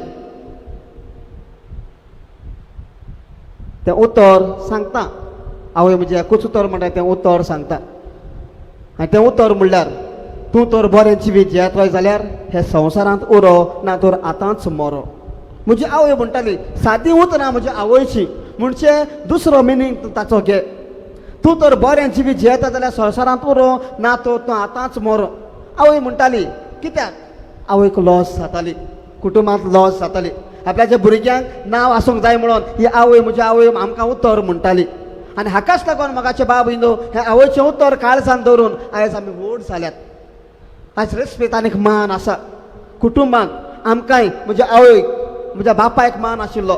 तें उतर सांगता आवय म्हजें एकूच उतर म्हणटा तें उतर सांगता आनी तें उतर म्हणल्यार तूं तर बरें जिवीत जियेतलो जाल्यार हे संवसारांत उरो ना तर आतांच मरो म्हजी आवय म्हणटाली सादी उतरां म्हज्या आवयची म्हणजे दुसरो मिनींग ताचो घे तूं तर बरें जिवीत जियेता जाल्यार संवसारांत उरो ना तर तूं आतांच मरो आवय म्हणटाली कित्याक आवयक लॉस जाताली कुटुंबांत लॉस जाताली आपल्याच्या भुरग्यांक नांव आसूंक जाय म्हणून ही आवय म्हजी आवय आमकां उतर म्हणटाली आनी हाकाच लागून मोगाचे बाबींदो हे आवयचें उतर काळजान दवरून आयज आमी व्हड जाल्यात आयज रेस्पेत आनीक मान आसा कुटुंबांत आमकांय म्हज्या आवयक म्हज्या बापायक मान आशिल्लो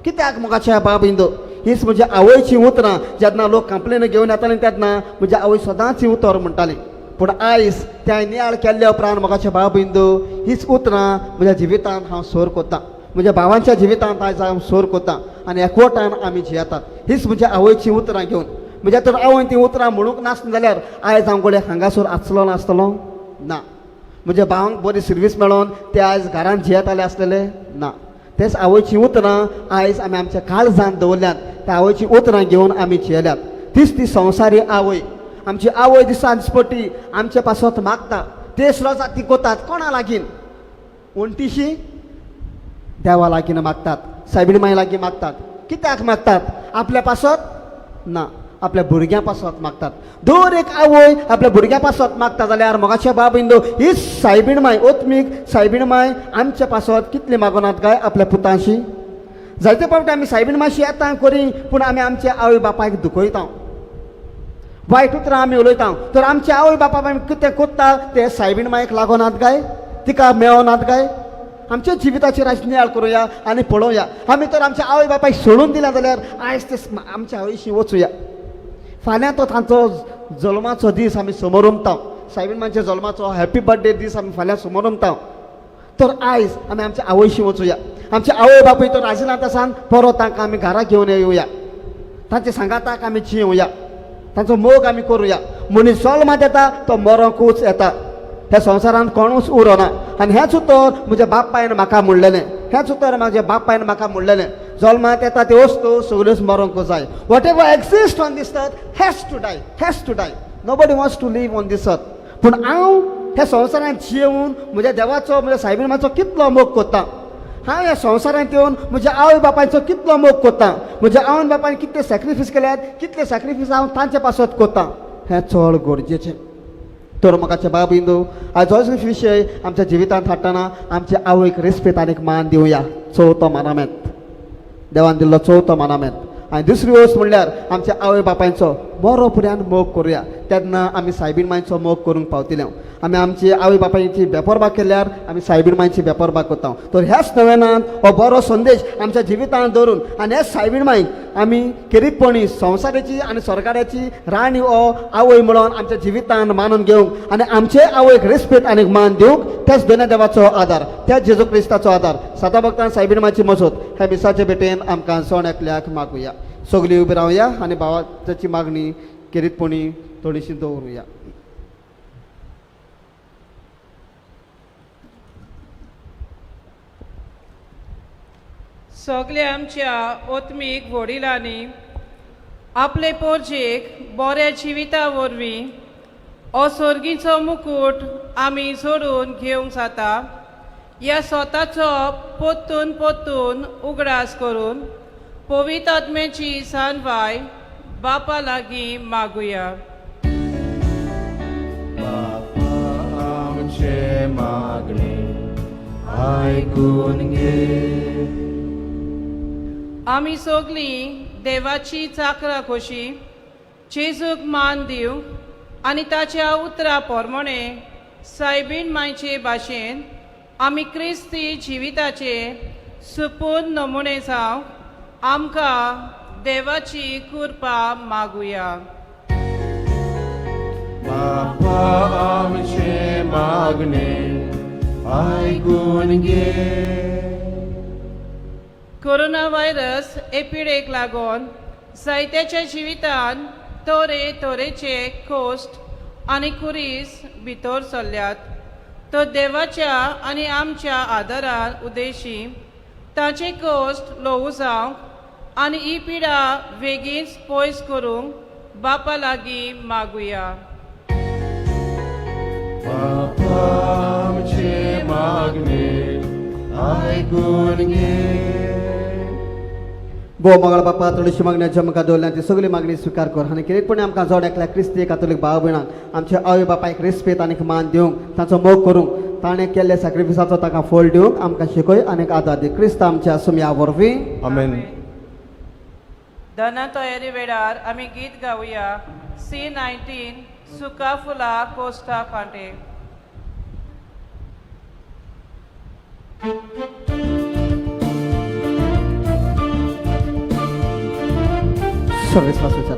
कित्याक मोगाच्या बाबींदो हीच म्हज्या आवयची उतरां जेन्ना लोक कंप्लेन घेवन येताले तेन्ना म्हज्या आवय सदांच उतर म्हणटाली पूण आयज त्या नियाळ केल्ल्या उपरांत मोगाच्या बाबींदो हीच उतरां म्हज्या जिवितांत हांव सोर कोत्तां म्हज्या भावांच्या जिवितांत आयज हांव सोर कोत्तां आनी एकवटान आमी जियेतात हीच म्हज्या आवयची उतरां घेवन म्हज्या तर आवयन ती उतरां म्हणूंक नासली जाल्यार आयज हांव गोडे हांगासर आसलो नासतलो ना म्हज्या भावांक बरी सर्वीस मेळोन ते आयज घरांत जियेताले आसलेले ना तेच आवयची उतरां आयज आमी आमच्या काळजांत दवरल्यात त्या आवयची उतरां घेवन आमी जियेल्यात तीच ती संवसारी आवय आमची आवय दिसान दिसपटी आमचे पासत मागता तेच रोजां ती कोतात कोणा लागीं वण्टीशी देवा लागीं मागतात सायबीण माय लागीं मागतात कित्याक मागतात आपल्या पासत ना आपल्या भुरग्यां पासत मागतात दर एक आवय आपल्या भुरग्यां पासत मागता जाल्यार मोगाच्या बाबींदो ही सायबीण माय ओत्मीक सायबीण माय आमच्या पासत कितली मागोनात काय आपल्या पुतांशी जायते फावटी आमी सायबीण मायशी येता करी पूण आमी आमच्या आवय बापायक दुखयता वायट उतरां आमी उलयता तर आमच्या आवय बापायक आमी कितें कोत्ता ते सायबीण मायक लागोनात काय तिका मेळोनात काय आमच्या जिविताचेर आयज नियाळ करुया आनी पळोवया आमी तर आमच्या आवय बापायक सोडून दिल्या जाल्यार आयज ते आमच्या आवयशी वचुया फाल्यां तो तांचो जल्माचो दीस आमी समोर उमता सायबीण मांच्या जल्माचो हॅपी बर्थडे दीस आमी फाल्यां समोर उमता तर आयज आमी आमच्या आवयशी वचुया आमच्या आवय बापूय तर राजिनात आसान परत तांकां आमी घरा घेवन येवया तांचे सांगाताक आमी जिवया तांचो मोग आमी करुया मनीस जल्मात येता तो मरोंकूच येता ह्या संवसारांत कोणूच उरोना आनी हेंच उतर म्हज्या बापायन म्हाका म्हणलेलें हेंच उतर म्हाज्या बापायन म्हाका म्हणलेलें जल्मात येता त्यो वस्तू सगळ्योच मरोंक जाय whatever exist on this earth has to die nobody wants to live on this earth पूण हांव ह्या संवसारांत जियेवन म्हज्या देवाचो म्हज्या सायबीण मांचो कितलो मोग कोत्ता हांव ह्या संवसारांत येवन म्हज्या आवय बापायचो कितलो मोग कोत्ता म्हज्या आवय बापायन कितले सॅक्रिफायस केल्यात कितले सॅक्रिफायस हांव तांचे पासत कोत्ता हें चड गरजेचें तर मोगाच्या बाबींदो आयज हो विशय आमच्या जिवितांत हाडटना आमच्या आवयक रेस्पेत आनीक मान दिवया चवथो मानामेंत देवान दिल्लो चवथो मानामेंत आनी दुसरी वस्त म्हणल्यार आमच्या आवय बापायचो बरो फुड्यान मोग करुया तेन्ना आमी सायबीण मांयचो मोग करूंक पावतले आमी आमची आवय बापायची बेपरबाग केल्यार आमी सायबीण मांयची बेपरबाग करता तर ह्याच नव्यानान हो बरो संदेश आमच्या जिवितांत दवरून आनी ह्याच सायबीण मांयक आमी खेरीतपणी संवसाराची आनी सरकाराची राणी हो आवय म्हणून आमच्या जिवितांत मानून घेवंक आनी आमचे आवयक रिस्पेद आनी मान दिवंक त्याच दोना देवाचो आदार त्याच जेजू क्रिस्ताचो आदार सदां भक्तान सायबीण मांयची मजत ह्या मिसाचे भेटेन आमकां सोण एकल्याक मागुया सगळीं उबी रावया आनी भावाची मागणी खेरीतपणी थोडीशी दवरुया. सगल्या आमच्या ओत्मीक वडिलांनी आपले पोरजेक बऱ्या जिविता वरवीं असोर्गीचो मुकूट आमी सोडून घेवंक जाता ह्या स्वताचो पोत्तून पोत्तून उगडास करून पवित्र आत्म्याची सानवाय बापा लागीं मागुया. आमचे मागणे आयकून घे. आमी सगळीं देवाची चाकरां कशी जेजूक मान दिवंक आनी ताच्या उतरा प्रमाणे सायबीण मांयचे भाशेन आमी क्रिस्ती जिविताचे सुपूर्ण नमुने जावंक आमकां देवाची कृपा मागुया. बापा आमचे मागणे आयकून घे. कोरोना व्हायरस एपिडेक लागून जायत्याच्या जिवितांत तोरेचे कोस्ट आनी कुरीस भितर सरल्यात तो देवाच्या आनी आमच्या आदारान उदेशी ताचे कोस्ट लोव जावंक आनी ही पिडा बेगीन पयस करूंक बापा लागीं मागुया. बापा आमचे मागणे आयकून घे. गो मंगळ बापा थोडीशी मागण्याची आमकां दवरल्याची सगळी मागणी स्विकार कर आनी खेरीतपणी आमकां जोड एकल्या क्रिस्ती कातोलीक भाव भयणांक आमच्या आवय बापायक रिस्पेद आनी मान दिवंक ताचो मोग करूंक ताणें केल्ल्या सॅक्रिफिसाचो ताका फळ दिवंक आमकां शिकय आनी आदार दी. क्रिस्त आमच्या सुम्या वरवीं आमेन. धना तयारी वेळार आमी गीत गावया. C19 सुका फुला कोस्टा कांटे. सर्वेस्वासूच्या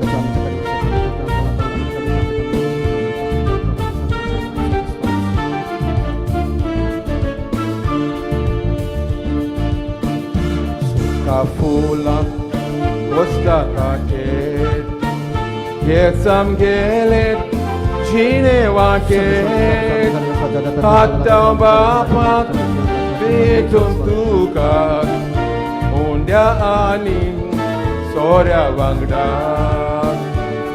Kafula Kosta Kaket Yetsam Gelet Chine Waket Hatta Bapak Betum Tukak Undya Anin Sorya Vangda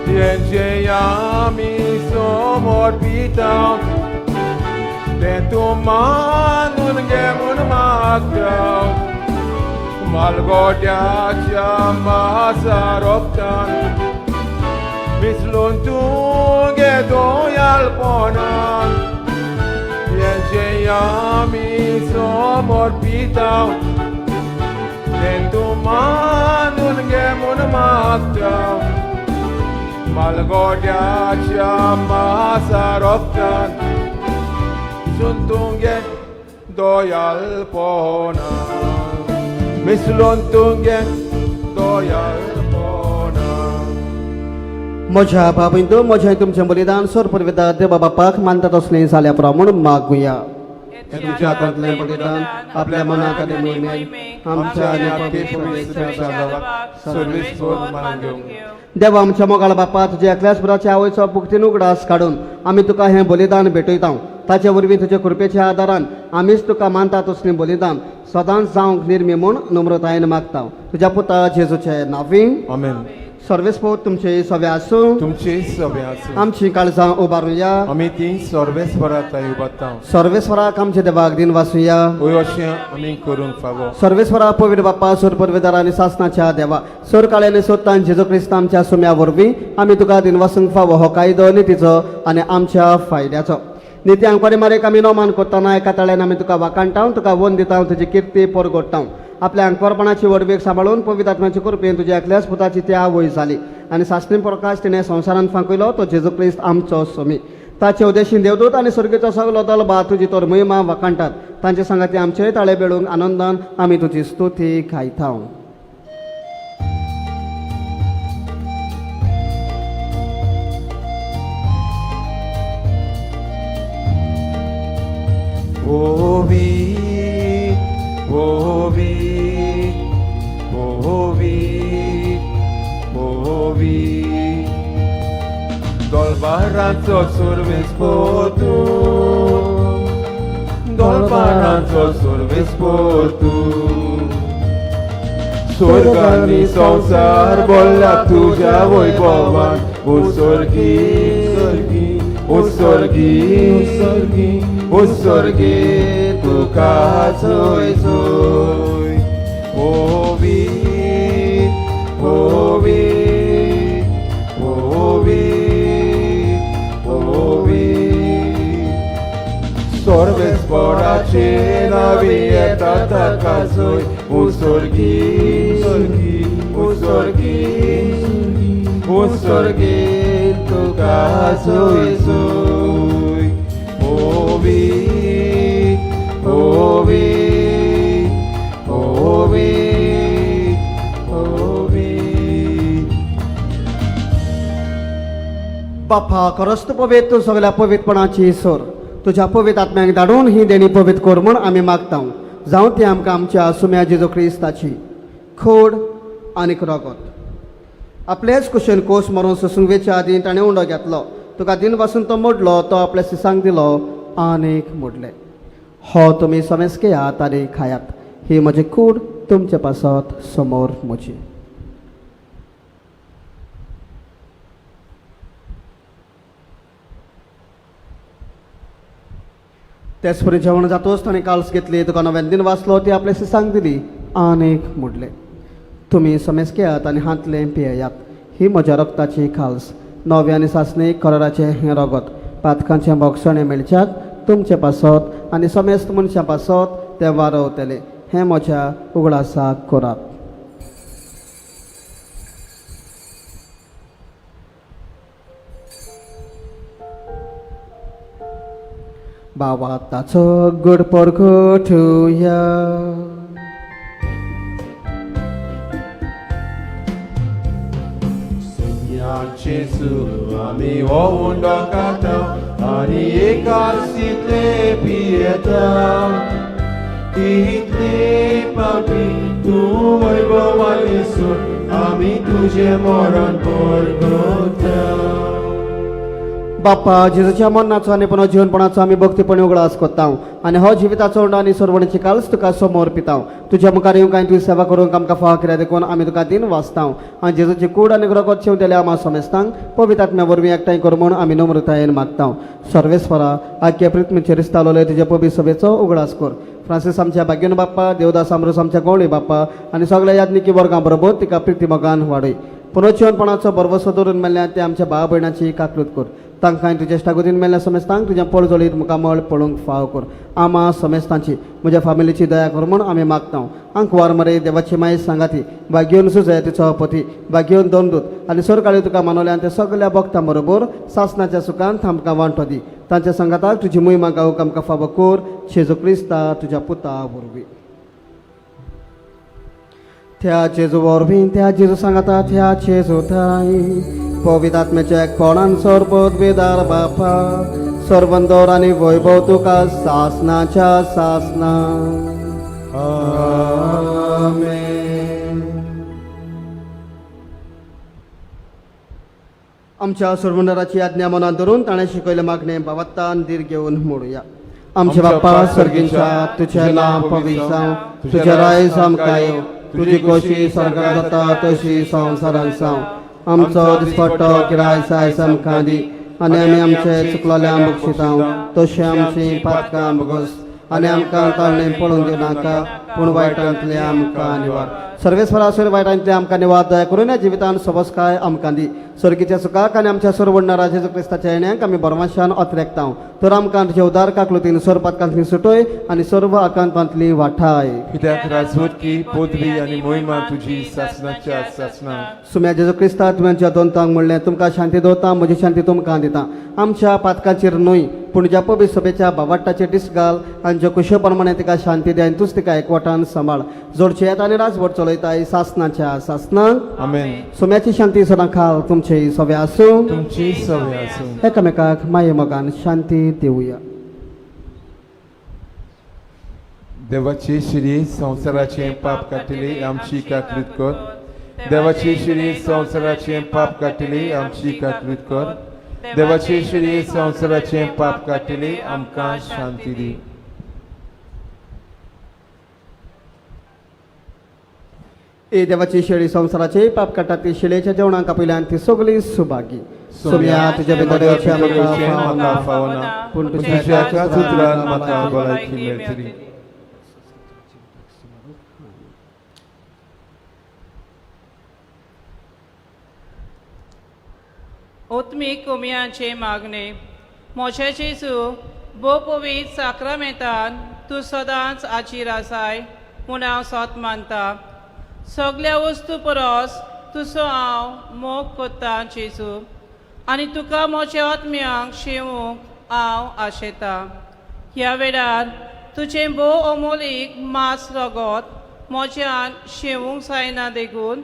Tienje Yami Somor Pitao Tentuman Ungemun Magdao Malgodia Masaroptan Misluntung Gedoyal Ponan Yami Somor Pitao Tentuman Ungemun Magdao Malgodia Masaroptan Suntunge Doyal Ponan Misluntunge doyal pona. म्हज्या बाबींदो म्हज्या तुमचें बलिदान सोर परवेदा देवा बापाक मानतात असलें जाल्या प्रमाण मागुया. तुझ्या हातांतलें बलिदान आपल्या मनाक आनी मोहिमेक आमच्या आनी आपल्या पवित्र सर्वेस्वर मान घेवंक. देवा आमच्या मोगाळ बापा तुज्या एकल्याच पुराच्या आवयचो पुक्तीन उगडास काडून आमी तुका हें बलिदान भेटयता. ताचे वरवीं तुजे कृपेच्या आदारान आमीच तुका मानता तसलें बलिदान सदांच जावंक निर्मी म्हूण नम्रतायेन मागता. तुज्या पुता जेजूचे नांवीं आमेन. सर्वेस्पोत तुमचे सवे आसूं. तुमचे सवे आसूं. आमची काळजां उबारुया. आमी ती सर्वेस्वराताय उबारता. सर्वेस्वराक आमचे देवाक दिन वासुया. अशें आमी करूंक फावो. सर्वेस्वरा पवित्र बाप्पा सोर परवेदार आनी सासनाच्या देवा सोर काळ्याने सोदतान जेजू क्रिस्त आमच्या सुम्या वरवीं आमी तुका दिन वासूंक फावो हो कायदो नितीचो आनी आमच्या फायद्याचो. नित्यांक मारेक आमी नोमान करतना एका तळ्यान आमी तुका वाकाणटा तुका वन दिता तुजी किर्ती परगोडटा आपल्या अंकवरपणाची वडवेक सांबाळून पवित्र आत्म्याची कृपेन तुझ्या एकल्याच पुताची त्या वय जाली आणि सासणी प्रकाश तिने संवसारांत फांकयलो तो जेजू क्रिस्त आमचो सोमी ताचे उद्देशीन देवदूत आणि स्वर्गीचो सगलो दल बा तुजी तोर महिमा वकांटात तांचे सांगाती आमचे ताळे बेळूंक आनंदान आमी तुजी स्तुती गायता Dolbaranzo sorves potu, Dolbaranzo sorves potu. Sorgani संसार बोलला तुझ्या वैभवान उत्सर्गी उत्सर्गी उत्सर्गी उत्सर्गी तुका सोय सोय ओवी ओवी ओवी Sorvesporace navieta takazoi Usorgi Usorgi Usorgi tukazoi soi Ovi Ovi Ovi Ovi बापा खरोच तूं पवित्र तूं सगळ्या पवित्रपणाची सोर तुझ्या पवित्र आत्म्याक धाडून ही देणी पवित्र कर म्हूण आमी मागता जावं ती आमकां आमच्या सुम्या जेजू क्रिस्ताची खोड आनीक रगत आपलेच कुशेन कोस मारून सुसुंगेच्या आदीं ताणें उंडो घेतलो तुका दिन पासून तो मोडलो तो आपल्या सिसांक दिलो आनीक मोडले हो तुमी समेस्के यात आनी खायात ही म्हजी कूड तुमचे पासत समोर म्हजी तेच परी जेवण जातोच ताणें काल्स घेतली तुका नव्यान दिन वाचलो ती आपल्या सिसांक दिली आनीक मोडले तुमी समेस्के यात आनी हातले पियेयात ही म्हज्या रक्ताची खाल्स नवे आनी सासणीक कराराचें हें रगत पातकांचें भक्षण हें मेळच्याक तुमचे पासत आनी समेस्त मनशां पासत तें वारवतलें हें म्हज्या उगडासाक करात बाबा ताचो गोड परगो ठेवया Jesu, ami own dokata, ani ekasitle pieta. Itle papi, tu वैभवानीसून आमी तुझे मरण परगोता. बाप्पा जेजूच्या मरणाचो आनी पुनो जीवनपणाचो आमी भक्तीपणे उगडास कोत्ता आनी हो जिविताचो उंडो आनी सोरवणीची काल्स तुका समोर पिता तुज्या मुखार येवंक आनी तुजी सेवा करूंक आमकां फाव कित्याक देखून आमी तुका दिन वाचता आनी जेजूची कूड आनी रगत शेवतेले आमा समेस्तांक पवित्र आत्म्या वरवीं एकठांय कर म्हूण आमी नम्रतायेन मागता सर्वेस्वरा आख्या पृथ्वीचेर रिस्तालोले तुजे पवित्र सभेचो उगडास कर फ्रांसीस आमच्या भाग्यन बाप्पा देवदास आमरोस आमच्या गवळी बाप्पा आनी सगळ्या याज्ञिकी वर्गां बरोबर तिका प्रिती मोगान वाडय पुनर्जीवनपणाचो बरवसो दवरून मेल्ल्यान ते आमच्या भाव भयणाची काकलूत कर तांकां तुज्या इश्टागोदीन मेल्ल्या समेस्तांक तुज्या पळजोळीत मुखामळ पळोवंक फाव कर आमा समेस्तांची म्हज्या फामिलीची दया कर म्हूण आमी मागता अंकवार मरे देवाची माय सांगाती भाग्योन सुजय तिचो पती भाग्योन दोनदूत आनी सरकाळी तुका मानवल्यान ते सगळ्या भक्तां बरोबर सासणाच्या सुखांत आमकां वांटो दी तांच्या संगाताक तुजी मोहिमा गावूंक आमकां फाव कर जेजू क्रिस्ता तुज्या पुता वरवीं त्या जेजू वरवीं त्या जेजू सांगाता त्या जेजू थाय पवित्र आत्म्याच्या एकपणान सरपद बेदार बापा सर्वंदर आनी वैभव तुका सासनाच्या सासना आमेन. आमच्या सर्वंदराची आज्ञा मनात धरून ताणें शिकयले मागणें भावात्तान धीर घेवन म्हणुया आमचे बाप्पा सर्गींच्या तुझें नांव पवित्र जावं तुजें राय आमकां येवं तुजी खोशी स्वर्गांत जाता तशी संवसारांत जावं आमचो दिसपट्टो गिराय साय आमकां दी आनी आमी आमचे चुकलोल्यांक बक्षिता तशी आमची पातकां बगस आनी आमकां ताळणें पळोवन दिवं नाका पूण वायटांतले आमकां निवार सर्वेस्वरासूर वायटांतले आमकां निवाद दया करून ह्या जिवितान सोबस्काय आमकां दी सर्गीच्या सुखाक आनी आमच्या सोरवडणा राजेजो क्रिस्ताच्या येण्याक आमी बरमाशान अत्रेकतांव तर आमकां तुज्या उदार काकलुतीन सोर पातकांतली सुटोय आनी सर्व आकांतांतली वाठाय कित्याक राजवटकी पदवी आनी मोहिमा तुजी सासणाच्या सासणा सुम्या जेजो क्रिस्ता तुमच्या दोनतांक म्हणलें तुमकां शांती दवरता म्हजी शांती तुमकां दिता आमच्या पातकाचेर न्हय पूण ज्या पबी सभेच्या बावाटाचेर दिस घाल आनी ज्या कुशे प्रमाणे तिका शांती दी आनी तूंच तिका एकवटान सांबाळ जोडचे येता आनी राजवट चलयताय सासणाच्या सासणांक आमेन सुम्याची शांती सदां खाल तुमचे सवे आसूं तुमची सवय आसूं एकामेकाक माये मोगान शांती दिवया देवाची श्री संवसाराचे पाप काटिली आमची काकलीत कर देवाची श्री संवसाराचे पाप काटिली आमची काकलीत कर देवाची श्री संवसाराचे पाप काटिली आमकां शांती दी ए देवाची शेळी संवसाराचे पाप काटा ती शिळेच्या जेवणाक आपयल्यान ती सगळी सुभागी सोम्या तुज्या भितरचे म्हाका फावना पूण तुज्या एकाच उतरान म्हाका भलायकी मेळटली ओत्मीक कोमयांचे मागणे मोचे जेजू बो पवित्र साक्रामेंतान तूं सदांच आचीर आसाय म्हूण हांव सोत मानता सगळ्या वस्तू परस तुजो हांव मोग कोत्ता जेजू आनी तुका म्हज्या आत्म्यांक शेवूंक हांव आशेता ह्या वेळार तुजें भोव अमोलीक मास रगत म्हज्यान शेवूंक जायना देखून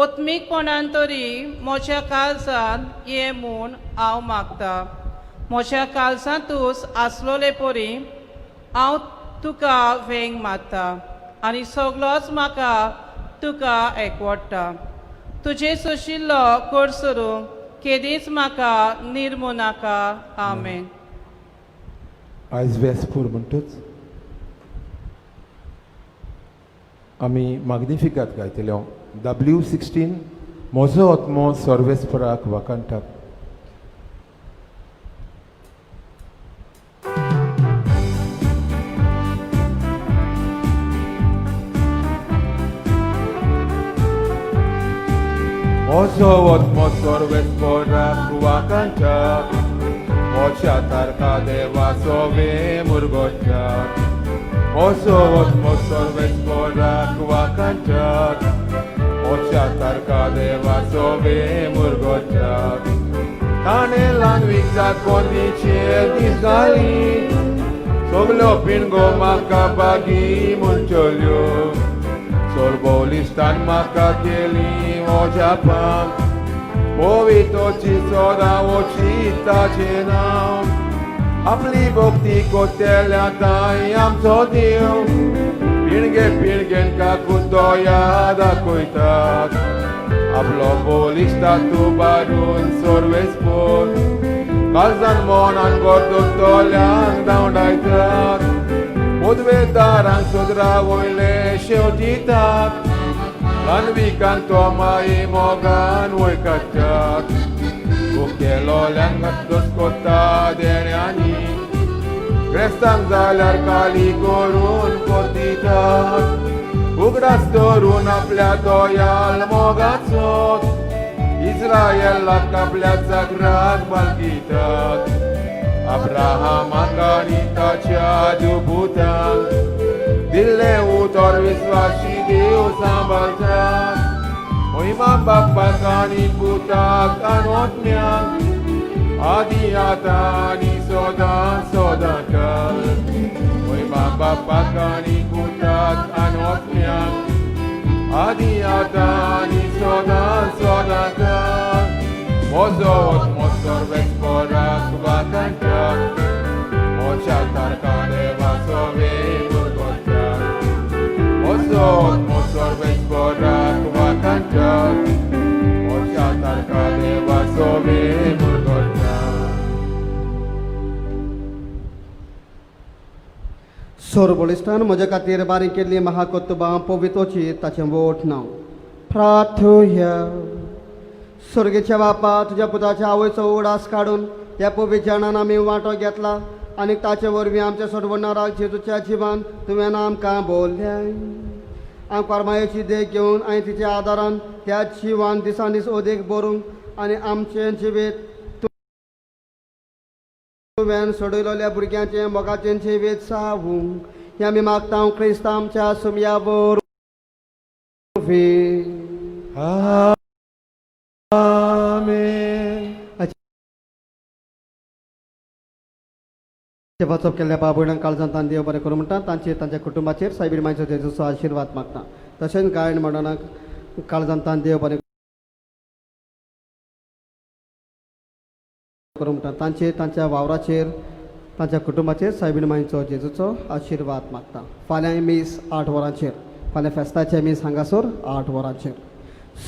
ओत्मीकपणान तरी म्हज्या काळजान ये म्हूण हांव मागता म्हज्या काळजांतूच आसलोले परी हांव तुका वेंग मारता आनी सगळोच म्हाका तुका एकवडटा तुजे सुशिल्लो कोर्सरूंक केदींच म्हाका निर्मू नाका आमेन आयज वेस्पूर म्हणटूच आमी माग्निफिकात गायतल्यो W16 म्हजो आत्मो सर्वेस्पराक वाकांटाक म्हजो आत्मो सर्वेस्पराक वाकांटाक म्हज्या तारका देवाचो मुरगोटाक म्हजो आत्मो सर्वेस्पराक वाकांटाक म्हज्या तारका देवाचो मुरगोटाक ताणें ल्हानवीक कोणीचेर दीस घाली सगल्यो पिणगो म्हाका बागी म्हणटल्यो सोरबोलिस्तान म्हाका केली म्हज्या पांक पवितोची सोदा वची ताचें नांव आपली भक्ती कोतेल्या ताई आमचो देव पिळगे पिळगेन काकुतो याद दाखयतात आपलो बोलिस्ता तूं बारून सोर्वेस्पोर काळजान मोनान गोरतोल्यांक धांवडायतात उद्वेदारांक सुद्रा वयले शेवटीतात ल्हानविकान तो माये मोगान वय काडटात उकेलोल्यांक दोस कोत्ता देण्यांनी क्रेस्तांक जाल्यार काली करून कोतितात उगडास धरून आपल्या दोयाल मोगाचो इस्रायेलाक आपल्या जागराक बालगितात अब्राहामाक आनी ताच्या दुपुतांक दिल्ले उतर विस्वासी देव सांबाळतात महिमा बापाक आनी पुताक आनोत्म्यांक आदी आतां आनी सदां सदां काल महिमा बापाक आनी पुताक आनोत्म्यांक आदी आतां आनी सदां सदां काल म्हजो आत्मो सर्वेस्पराक वाकांटाक म्हज्या तारका देवाचो मुरगोटाक म्हजो आत्मो सर्वेस्पराक वाकांटाक म्हज्या तारका देवाचो मुरगोटाक सोरबोलिस्तान म्हज्या खातीर बारीक केल्ली महाकोतुबां पवितोची ताचें वोट नांव प्रार्थुया सर्गेच्या बापा तुज्या पुताच्या आवयचो उडास काडून ह्या पवित्र जाणान आमी वांटो घेतला आनी ताचे वरवीं आमच्या सोडवणाराक जेजूच्या जिवान तुवें आमकां बोल्ल्या आमकां मायेची देख घेवन आनी तिच्या आदारान त्या जिवान दिसान दीस ओदेक बरोवंक आनी आमचें जिवीत तुवें सोडयलोल्या भुरग्यांचें मोगाचें जिवीत सावूंक हें आमी मागता क्रिस्तांव आमच्या सुमया वरवीं. आमेन. वचप केल्ल्या बाबूयणांक काळजांत देव बरें करूं म्हणटा तांच्या कुटुंबाचेर सायबीण मायचो जेजूचो आशिर्वाद मागता. तशेंच गायन मंडळाक काळजांत देव बरें करूं म्हणटा तांच्या वावराचेर तांच्या कुटुंबाचेर सायबीण मायचो जेजूचो आशिर्वाद मागता. फाल्यां मीस 8 वरांचेर फाल्यां फेस्ताचे मीस हांगासर 8 वरांचेर.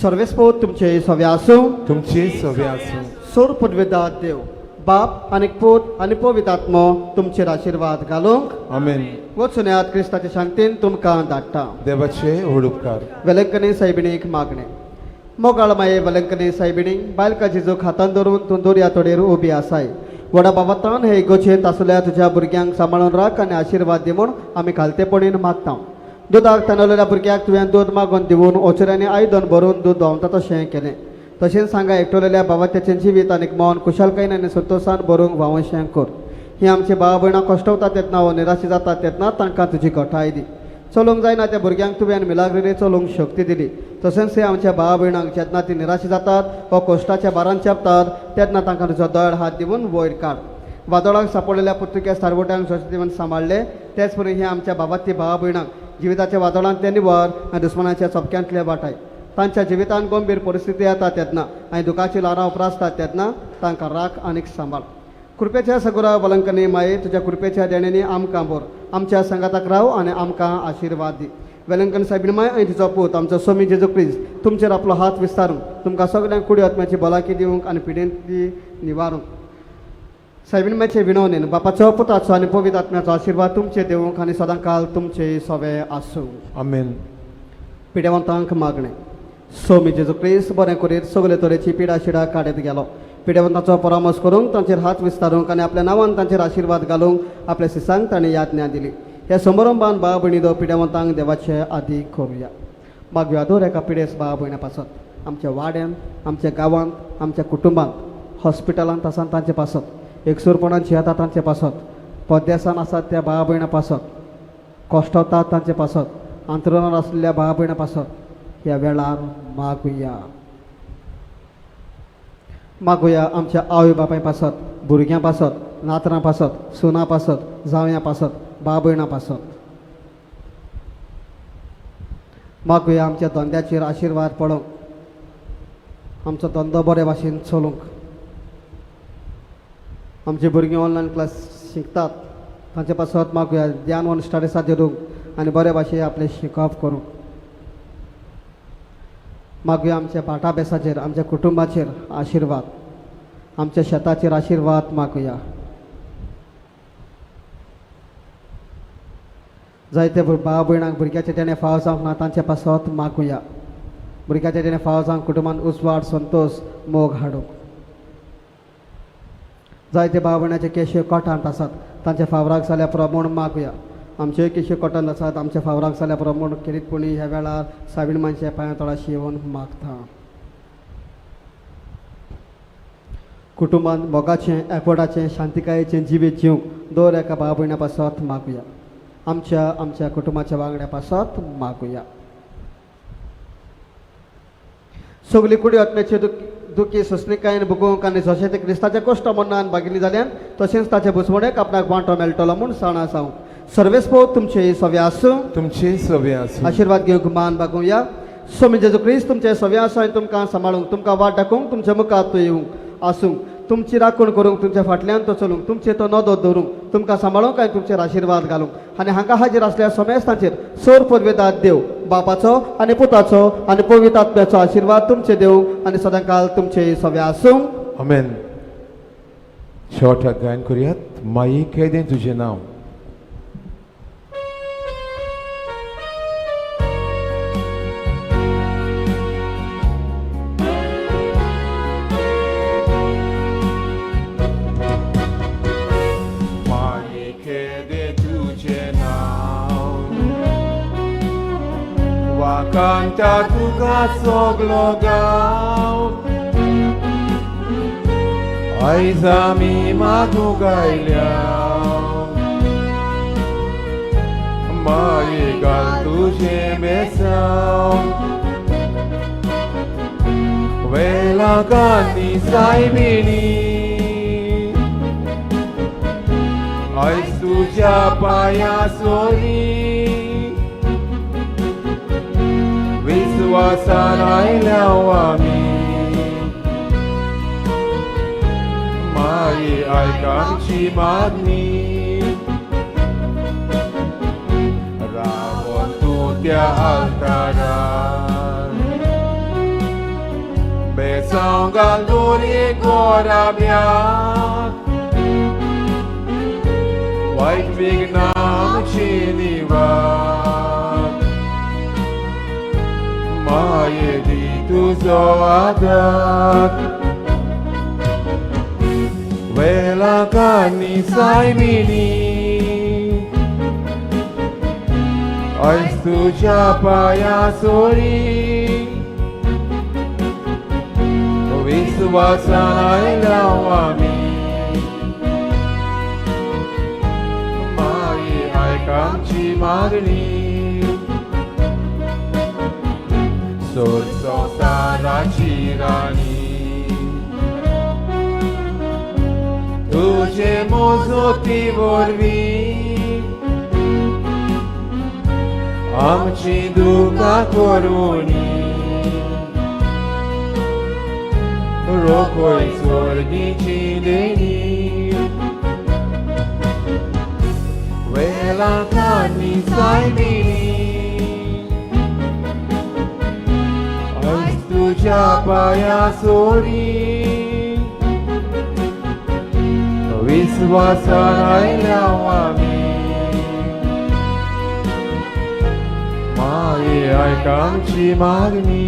सर्वेस्पोत तुमचे सवे आसूं. तुमची सवे आसूं. सोर पदवेदार देव बाप आनी पूत आनी पवित्र आत्मो तुमचेर आशिर्वाद घालूंक. आमेन. वचून क्रिस्ताच्या शांतीन तुमकां धाडटा. देवाचे व्हड उपकार. वेलंकनी सायबिणीक मागणें. मोगाळ माये वेलंकनी सायबिणीक बायलका जेजूक हातान धरून तूं दोरया तोडेर उबी आसाय. व्हडा बाबतान हे इगोजेंत आसल्या तुज्या भुरग्यांक सांबाळून राख आनी आशिर्वाद दी म्हूण आमी घालतेपणीन मागता. दुदाक तांदळलेल्या भुरग्याक तुवें दूद मागून दिवन ओचऱ्यांनी आयदन भरून दूद धांवता तशें केलें. तशेंच सांगा एकटोलेल्या बाबात्याचें जिवीत आनीक मन कुशलकायेन आनी संतोशान भरूंक वावशें कर. ही आमची भाव भयणां कश्टवता तेन्ना व निराशी जाता तेन्ना तांकां तुजी घटाय दी. चलूंक जायना त्या भुरग्यांक तुवें मिलाग्रेरी चलूंक शक्ती दिली. तशेंच आमच्या भाव भयणांक जेन्ना ती निराशी जातात व कश्टाच्या भारान चेपतात तेन्ना तांकां तुजो दळ हात दिवन वयर काड. वादळाक सांपडलेल्या पुर्तुगेज तारवट्यांक जशें तुवें सांबाळले तेच परी ही आमच्या बाबाती भाव भयणांक जिविताच्या वादळांत ते निवार आनी दुस्मानाच्या चपक्यांतले वाटाय. तांच्या जिवितांत गंभीर परिस्थिती येता तेन्ना आनी दुखाची ल्हारां उपरासतात तेन्ना तांकां राख आनीक सांबाळ. कृपेच्या सगुरा वलंकनी माये तुज्या कृपेच्या देणेनी आमकां बोर. आमच्या संगाताक राव आनी आमकां आशिर्वाद दी. वेलंकन सायबीण माय आनी तिचो पूत आमचो स्वामी जेजू क्रिस्त तुमचेर आपलो हात विस्तारूंक तुमकां सगळ्यांक कुडी आत्म्याची भलायकी दिवंक आनी पिडेंती निवारूंक. सायबीण मायचे विनवणेन बापाचो पुताचो आनी पवित्र आत्म्याचो आशिर्वाद तुमचे दिवंक आनी सदांकाल तुमचे सवे आसूं. आमेन. पिडेवंतांक मागणें. स्वामी जेजू क्रिस्त बरें करीत सगळे तरेची पिडा शिडा काडीत गेलो. पिडेवंताचो परामर्श करूंक तांचेर हात विस्तारूंक आनी आपल्या नांवान तांचेर आशिर्वाद घालूंक आपल्या शिसांक ताणें याज्ञा दिली. ह्या समारंभान भाव भयणी दो पिडेवंतांक देवाचे आदी करुया. मागया दर एका पिडेस भाव भयण्या पासत आमच्या वाड्यांत आमच्या गांवांत आमच्या कुटुंबांत हॉस्पिटलांत आसात तांचे पासत एकसुरपणांची येतात तांचे पासत पद्यासान आसात त्या भाव भयण्या पासत कश्टवतात तांचे पासत अंतरुणांत आसलेल्या भाव भयण्या पासत ह्या वेळार मागुया आमच्या आवय बापाय पासत भुरग्यां पासत नातरां पासत सुनां पासत जावयां पासत भाव भयणां पासत. मागुया आमच्या धंद्याचेर आशिर्वाद पडोवंक आमचो धंदो बरे भाशेन चलूंक. आमची भुरगीं ऑनलायन क्लास शिकतात तांचे पासत मागुया ध्यान वन स्टडीसाचेर दिवंक आनी बरे भाशेन आपलें शिकप करूंक. मागुया आमच्या भाटा बेसाचेर आमच्या कुटुंबाचेर आशिर्वाद आमच्या शेताचेर आशिर्वाद मागुया. जायते भाव भयणांक भुरग्याचे तेणें फाव जावंक ना तांचे पासत मागुया. भुरग्याचे तेणें फाव जावंक कुटुंबान उजवाड संतोश मोग हाडूंक. जायते भाव भयणाचे केशे कोठांत आसात तांच्या फावराक जाल्या प्रमाण मागुया. आमचे केशे कोटांत आसात आमच्या फावराक जाल्या प्रमाण किरीतपणी ह्या वेळार सायबीण मांच्या पांया तळाशी येवन मागता. कुटुंबान मोगाचें एकवटाचें शांतिकायेचें जिवीत जिवंक दर एका भाव भयण्या पासत मागुया. आमच्या कुटुंबाच्या वांगड्या पासत मागुया. सगळी कुडी आत्म्याचे दुखी सुस्निकायेन भोगूंक आनी जशें ते क्रिस्ताच्या कश्ट मनान भागिली जाल्यान तशेंच ताचे बुजवणेक आपणाक वांटो मेळटलो म्हूण साणा जावं. सर्वेस्पोत तुमचे सवे आसूं. तुमचे सवे आसूं. आशिर्वाद घेवंक मान बागुया. स्वामी जेजू क्रिस्त तुमचे सवे आसूं तुमकां सांबाळूंक तुमकां वाट दाखोवंक तुमच्या मुखार येवंक आसूंक तुमची राखण करूंक तुमच्या फाटल्यान तो चलूंक तुमचे तो नदो दवरूंक तुमकां सांबाळूंक आनी तुमचेर आशिर्वाद घालूंक आनी हांगा हाजीर आसल्या समेस्त तांचेर सोर पदवेदार देव बापाचो आनी पुताचो आनी पवित्र आत्म्याचो आशिर्वाद तुमचे देवंक आनी सदांकाल तुमचे सवे आसूं. आमेन. शॉर्ट गायन करुयात. माई केदें तुजें नांव. Wakanta tuka soglogao Aizami matugaileau Maigal tu gemesau Vela kani saibini Ais tuja paya sori Viswasanai lawami Mai ai kamchi magni Ravon tutia altaran Besang galduri korabia White Vignam chiniva Maye di tu zoadat Vela kani saimini Ais tu chapaya sori Viswasanai lawami Mai ai kamchi magni Sorso sarachirani Tuce mozoti vorbi Amci duca coruni Rocoi sordi cileni Vela cani saibini Ais tu chapaya sori Viswasanai lawami Mai ai kamchi magni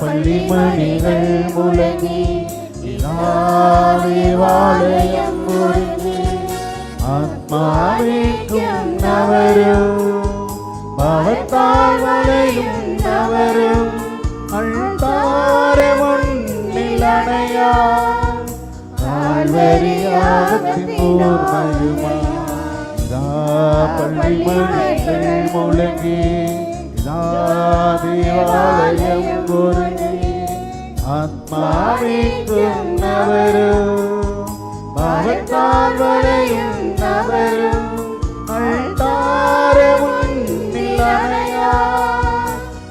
പള്ളിമണികൾ മുഴങ്ങി ദേവാലയം മുഴങ്ങി ആത്മാവിക്കുന്നവരും ഭവത്താൽ വലയുന്നവരും അൾത്താരമുന്നിലണയാ പള്ളിമണികൾ മുഴങ്ങി ദേവാലയം മുഴങ്ങി ആത്മാവിക്കുന്നവരും ഭവത്താൽ വലയുന്നവരും അൾത്താരമുന്നിലണയാ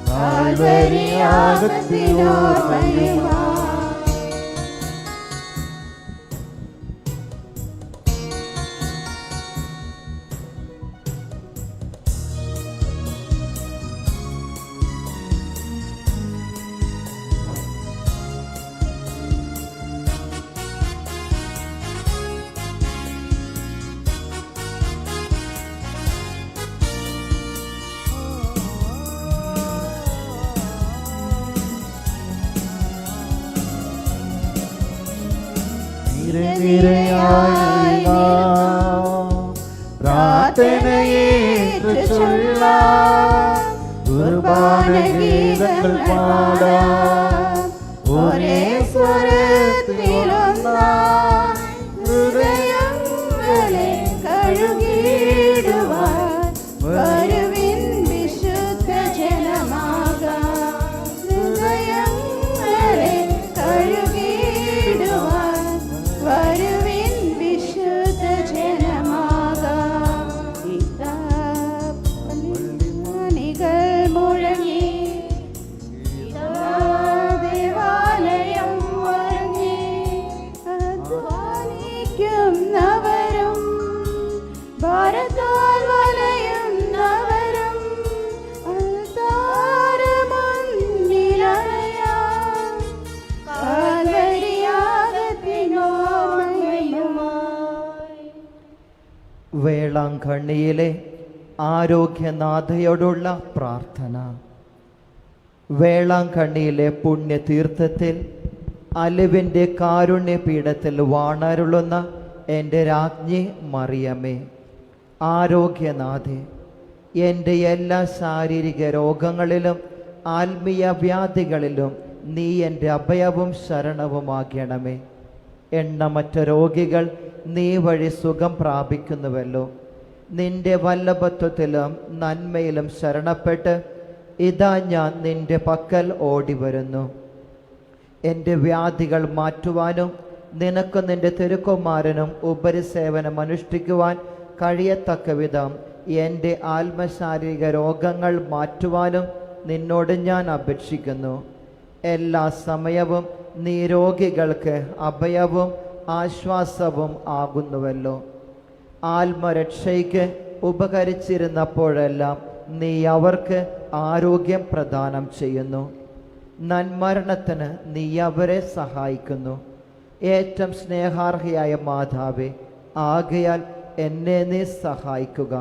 കാൽവരിയാകത്തിലോർമ്മയുമാ. നിരനിരയായി പ്രാർത്ഥനയേറ്റു ചൊല്ലാം, കുർബാനഗീതങ്ങൾ പാടാം, ഒരേ സ്വരത്തിലൊന്നാം ഹൃദയങ്ങളെ കഴുകിയിടുവാൻ വരുവിൻ വിശുദ്ധ ജനമാകാം. ഹൃദയങ്ങളെ കഴുകിയിടുവാൻ വരുവിൻ വിശുദ്ധ ജനമാകാം. ഇതാ പള്ളിമണികൾ മുഴങ്ങി, ഇതാ ദേവാലയം മുഴങ്ങി, അധ്വാനിക്കുന്നവരും ഭാരത്താൽ വലയുന്നവരും അൾത്താരമുന്നിലണയാം കാൽവരിയാകത്തിനോർമ്മയുമായി. വേളാങ്കണ്ണിയിലെ ആരോഗ്യനാഥയോടുള്ള പ്രാർത്ഥന. വേളാങ്കണ്ണിയിലെ പുണ്യതീർത്ഥത്തിൽ അലിവിൻ്റെ കാരുണ്യപീഠത്തിൽ വാണരുളുന്ന എൻ്റെ രാജ്ഞി മറിയമേ, ആരോഗ്യനാഥേ, എൻ്റെ എല്ലാ ശാരീരിക രോഗങ്ങളിലും ആത്മീയ വ്യാധികളിലും നീ എൻ്റെ അഭയവും ശരണവുമാകണമേ. എണ്ണമറ്റ രോഗികൾ നീ വഴി സുഖം പ്രാപിക്കുന്നുവല്ലോ. നിന്റെ വല്ലഭത്വത്തിലും നന്മയിലും ശരണപ്പെട്ട് ഇതാ ഞാൻ നിന്റെ പക്കൽ ഓടി വരുന്നു. എൻ്റെ വ്യാധികൾ മാറ്റുവാനും നിനക്ക് നിന്റെ തിരുക്കുമാരനും ഉപരിസേവനം അനുഷ്ഠിക്കുവാൻ കഴിയത്തക്ക വിധം എൻ്റെ ആത്മശാരീരിക രോഗങ്ങൾ മാറ്റുവാനും നിന്നോട് ഞാൻ അപേക്ഷിക്കുന്നു. എല്ലാ സമയവും നീ രോഗികൾക്ക് അഭയവും ആശ്വാസവും ആകുന്നുവല്ലോ. ആത്മരക്ഷയ്ക്ക് ഉപകരിച്ചിരുന്നപ്പോഴെല്ലാം നീ അവർക്ക് ആരോഗ്യം പ്രദാനം ചെയ്യുന്നു. നന്മരണത്തിന് നീ അവരെ സഹായിക്കുന്നു. ഏറ്റവും സ്നേഹാർഹയായ മാതാവേ, ആകയാൽ എന്നെ നീ സഹായിക്കുക.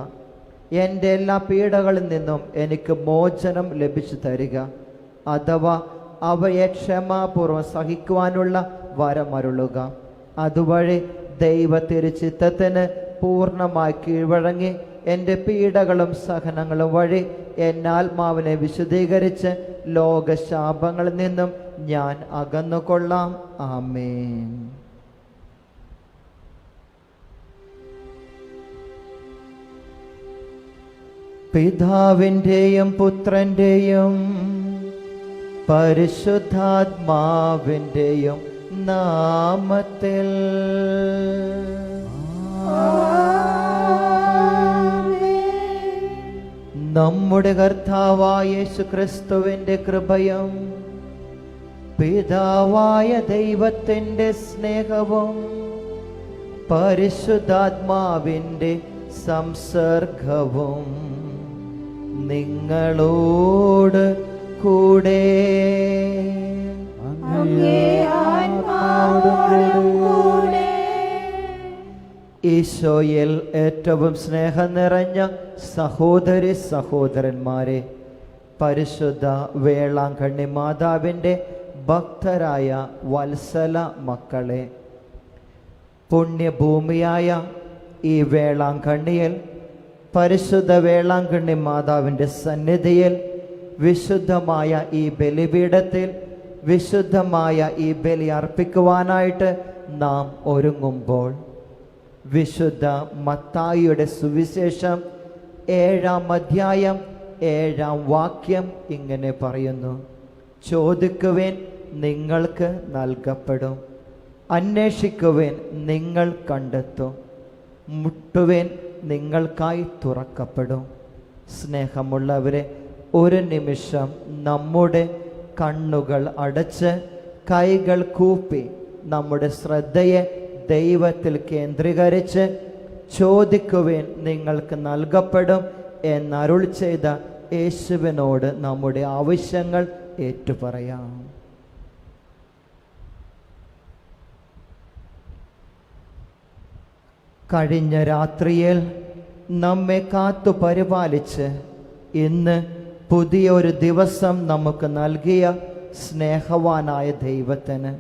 എൻ്റെ എല്ലാ പീഡകളിൽ നിന്നും എനിക്ക് മോചനം ലഭിച്ചു തരിക. അഥവാ അവയെ ക്ഷമാപൂർവ്വം സഹിക്കുവാനുള്ള വരമരുളുക. അതുവഴി ദൈവ തിരുച്ചിത്തത്തിന് പൂർണ്ണമായി കീഴ്വഴങ്ങി എൻ്റെ പീഡകളും സഹനങ്ങളും വഴി എന്നാത്മാവിനെ വിശുദ്ധീകരിച്ച് ലോകശാപങ്ങളിൽ നിന്നും ഞാൻ അകന്നുകൊള്ളാം. ആമേൻ. പിതാവിൻ്റെയും പുത്രൻ്റെയും പരിശുദ്ധാത്മാവിൻ്റെയും നാമത്തിൽ നമ്മുടെ കർത്താവായ യേശുക്രിസ്തുവിൻ്റെ കൃപയും പിതാവായ ദൈവത്തിൻ്റെ സ്നേഹവും പരിശുദ്ധാത്മാവിൻ്റെ സംസർഗവും നിങ്ങളോട് കൂടെ. ഈശോയിൽ ഏറ്റവും സ്നേഹം നിറഞ്ഞ സഹോദരി സഹോദരന്മാരെ, പരിശുദ്ധ വേളാങ്കണ്ണി മാതാവിൻ്റെ ഭക്തരായ വത്സല മക്കളെ, പുണ്യഭൂമിയായ ഈ വേളാങ്കണ്ണിയിൽ, പരിശുദ്ധ വേളാങ്കണ്ണി മാതാവിൻ്റെ സന്നിധിയിൽ, വിശുദ്ധമായ ഈ ബലിപീഠത്തിൽ വിശുദ്ധമായ ഈ ബലി അർപ്പിക്കുവാനായിട്ട് നാം ഒരുങ്ങുമ്പോൾ, വിശുദ്ധ മത്തായിയുടെ സുവിശേഷം 7-ാം അധ്യായം 7-ാം വാക്യം ഇങ്ങനെ പറയുന്നു: ചോദിക്കുവേൻ നിങ്ങൾക്ക് നൽകപ്പെടും, അന്വേഷിക്കുവേൻ നിങ്ങൾ കണ്ടെത്തും, മുട്ടുവേൻ നിങ്ങൾക്കായി തുറക്കപ്പെടും. സ്നേഹമുള്ളവരെ, ഒരു നിമിഷം നമ്മുടെ കണ്ണുകൾ അടച്ച് കൈകൾ കൂപ്പി നമ്മുടെ ശ്രദ്ധയെ ദൈവത്തിൽ കേന്ദ്രീകരിച്ച് ചോദിക്കുവേൻ നിങ്ങൾക്ക് നൽകപ്പെടും എന്നരുൾ ചെയ്ത യേശുവിനോട് നമ്മുടെ ആവശ്യങ്ങൾ ഏറ്റുപറയാം. കഴിഞ്ഞ രാത്രിയിൽ നമ്മെ കാത്തു പരിപാലിച്ച് ഇന്ന് പുതിയൊരു ദിവസം നമുക്ക് നൽകിയ സ്നേഹവാനായ ദൈവത്തിന്,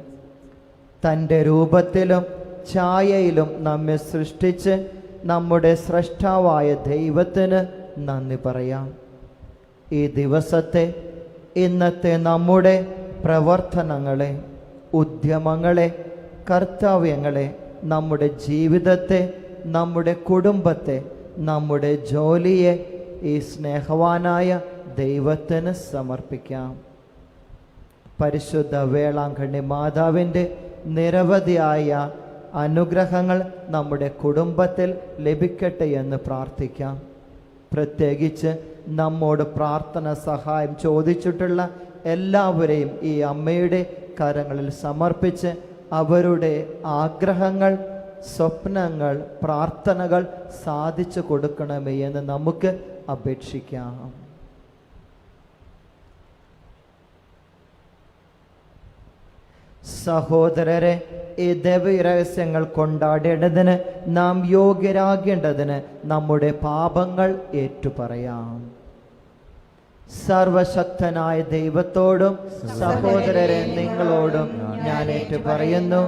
തൻ്റെ രൂപത്തിലും ഛായയിലും നമ്മെ സൃഷ്ടിച്ച് നമ്മുടെ സ്രഷ്ടാവായ ദൈവത്തിന് നന്ദി പറയാം. ഈ ദിവസത്തെ, ഇന്നത്തെ നമ്മുടെ പ്രവർത്തനങ്ങളെ, ഉദ്യമങ്ങളെ, കർത്തവ്യങ്ങളെ, നമ്മുടെ ജീവിതത്തെ, നമ്മുടെ കുടുംബത്തെ, നമ്മുടെ ജോലിയെ ഈ സ്നേഹവാനായ ദൈവത്തിന് സമർപ്പിക്കാം. പരിശുദ്ധ വേളാങ്കണ്ണി മാതാവിൻ്റെ നിരവധിയായ അനുഗ്രഹങ്ങൾ നമ്മുടെ കുടുംബത്തിൽ ലഭിക്കട്ടെ എന്ന് പ്രാർത്ഥിക്കാം. പ്രത്യേകിച്ച് നമ്മോട് പ്രാർത്ഥന സഹായം ചോദിച്ചിട്ടുള്ള എല്ലാവരെയും ഈ അമ്മയുടെ കരങ്ങളിൽ സമർപ്പിച്ച് അവരുടെ ആഗ്രഹങ്ങൾ, സ്വപ്നങ്ങൾ, പ്രാർത്ഥനകൾ സാധിച്ചു കൊടുക്കണമേ എന്ന് നമുക്ക് അപേക്ഷിക്കാം. സഹോദരരെ, ഈ ദൈവരഹസ്യങ്ങൾ കൊണ്ടാടേണ്ടതിന് നാം യോഗ്യരാകേണ്ടതിന് നമ്മുടെ പാപങ്ങൾ ഏറ്റുപറയാം. സർവശക്തനായ ദൈവത്തോടും സഹോദരരെ നിങ്ങളോടും ഞാൻ ഏറ്റുപറയുന്നു.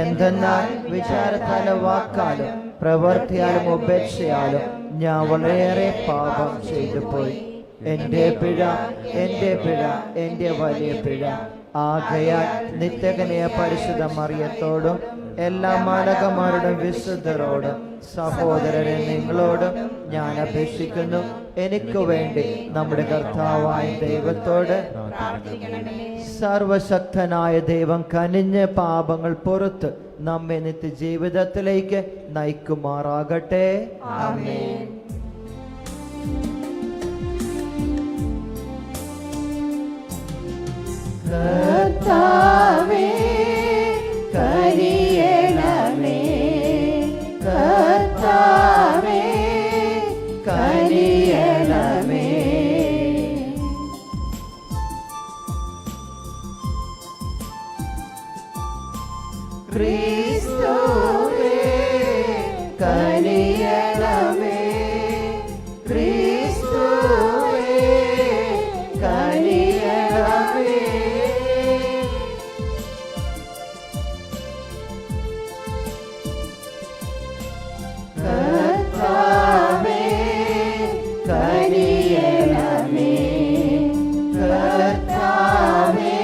എന്തെന്നാൽ വിചാരത്താലും വാക്കാലും പ്രവൃത്തിയാലും ഉപേക്ഷയാലും ഞാൻ വളരെയേറെ പാപം ചെയ്തു പോയി. എൻ്റെ പിഴ, എൻ്റെ പിഴ, എൻ്റെ വലിയ പിഴ. ആകയാൽ നിത്യകന്യ പരിശുദ്ധ മറിയത്തോടും എല്ലാ മാലകന്മാരോടും വിശുദ്ധരോടും സഹോദരരെ നിങ്ങളോടും ഞാൻ അപേക്ഷിക്കുന്നു, എനിക്ക് വേണ്ടി നമ്മുടെ കർത്താവായ ദൈവത്തോട്. സർവശക്തനായ ദൈവം കനിഞ്ഞ് പാപങ്ങൾ പുറത്ത് നമ്മെ നിത്യജീവിതത്തിലേക്ക് നയിക്കുമാറാകട്ടെ. ആമേൻ. കർത്താവേ കനിയണമേ, കർത്താവേ കനിയണമേ. ക്രിസ്തുവേ കനിയണമേ, ക്രിസ്തുവേ കനിയണമേ. കർത്താവേ കനിയണമേ, കർത്താവേ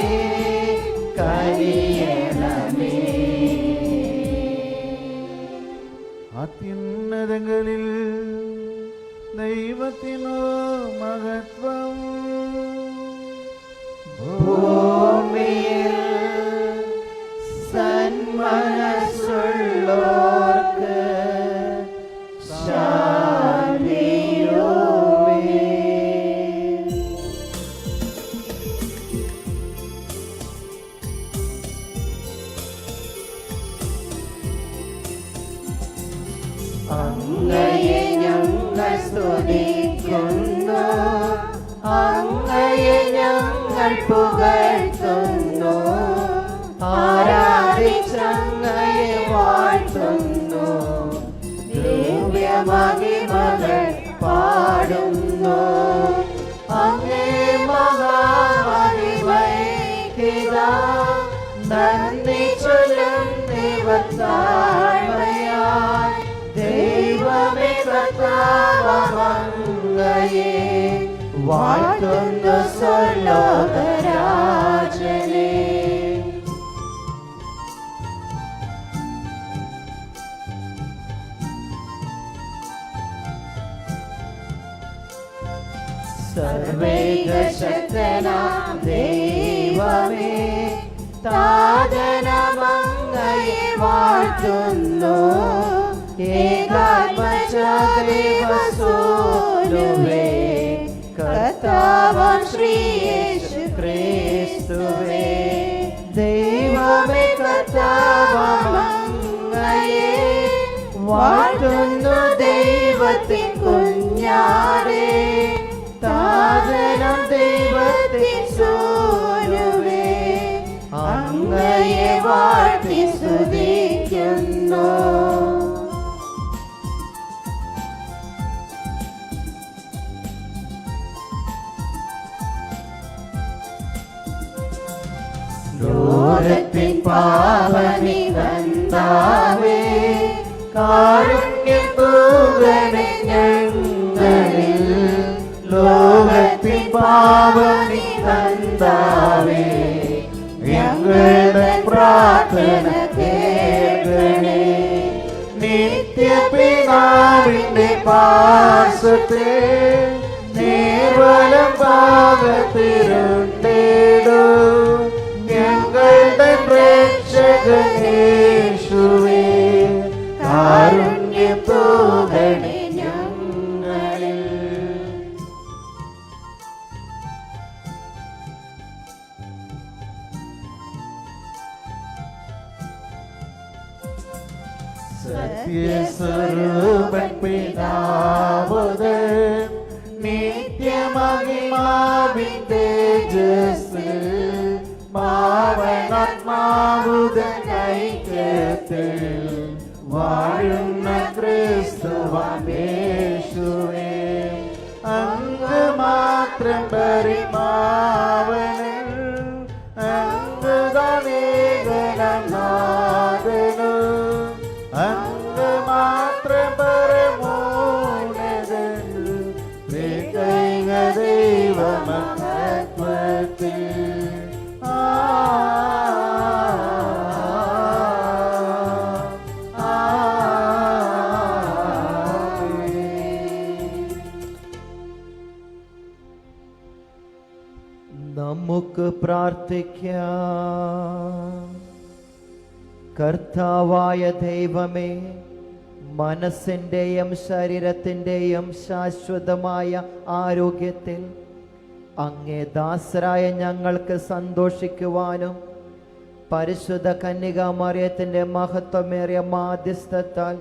കനിയണമേ. അത്യുന്നതങ്ങളിൽ ദൈവത്തിനു മഹത്വം, ഭൂമിയിൽ സന്മനസ്സുള്ളോർക്ക് ശാന്തിയുമേ. അങ്ങയെ ഞങ്ങൾ സ്തുതിക്കുന്നു, അങ്ങയെ ഞങ്ങൾ പുകഴ്ത്തുന്നു, ആരാധിച്ചങ്ങയെ വാഴ്ത്തുന്നു, ദിവ്യമഹിമകൾ പാടുന്നു. അങ്ങേ മഹാമഹിമയ്ക്കിതാ നന്ദി ചൊല്ലും ദൈവത്താഴ്മയായി. ദൈവമേ കർത്താവങ്ങയെ വാഴ്ത്തുന്നു സ്വർലോകരാജനെ. സർവൈകശക്തനാം ദൈവമേ, താതനമങ്ങയെ വാഴ്ത്തുന്നു, ഏകാത്മജദേവസൂനുവേ, കർത്താവാം ശ്രീയേശു ക്രിസ്തുവേ. ദൈവമേ കർത്താവങ്ങയെ വാഴ്ത്തുന്നു, ദൈവത്തിൻ കുഞ്ഞാടേ, താതനം ദൈവത്തിൻ സൂനുവേ, അങ്ങയെ വാഴ്ത്തി സ്തുതിക്കുന്നു. ലോകത്തിൻ പാപനികന്താവേ, കാരുണ്യം തൂകണേ ഞങ്ങളിൽ. ലോകത്തിൻ പാപനികന്താവേ, ഞങ്ങളുടെ പ്രാർത്ഥന കേൾക്കണേ. നിത്യപിതാവിന്റെ പാർശ്വത്തെ നേർവലം ഭാഗത്തിരുണ്ടേടൂ, ഞങ്ങളുടെ രക്ഷകനേശുവേ, കാരുണ്യം തൂകണേ ഞങ്ങളിൽ. സത്യസ്വരൂപൻ പിതാവുതൻ നിത്യമഹിമാവിൻ തേജസ്സിൽ, പാവനാത്മാവുതൻ ഐക്യത്തിൽ വാഴുന്ന ക്രിസ്തുവാമേശുവേ, അങ്ങ് മാത്രം പരിപാവനൻ, അങ്ങ് തനേകനാഥനു, അങ്ങ് മാത്രം പരമോന്നതൻ, ഏകൈക ദൈവമഹത്വത്തിൽ. നമുക്ക് പ്രാർത്ഥിക്കാം. കർത്താവായ ദൈവമേ, മനസ്സിൻ്റെയും ശരീരത്തിൻ്റെയും ശാശ്വതമായ ആരോഗ്യത്തിൽ അങ്ങേ ദാസരായ ഞങ്ങൾക്ക് സന്തോഷിക്കുവാനും പരിശുദ്ധ കന്യകാമറിയത്തിൻ്റെ മഹത്വമേറിയ മാധ്യസ്ഥത്താൽ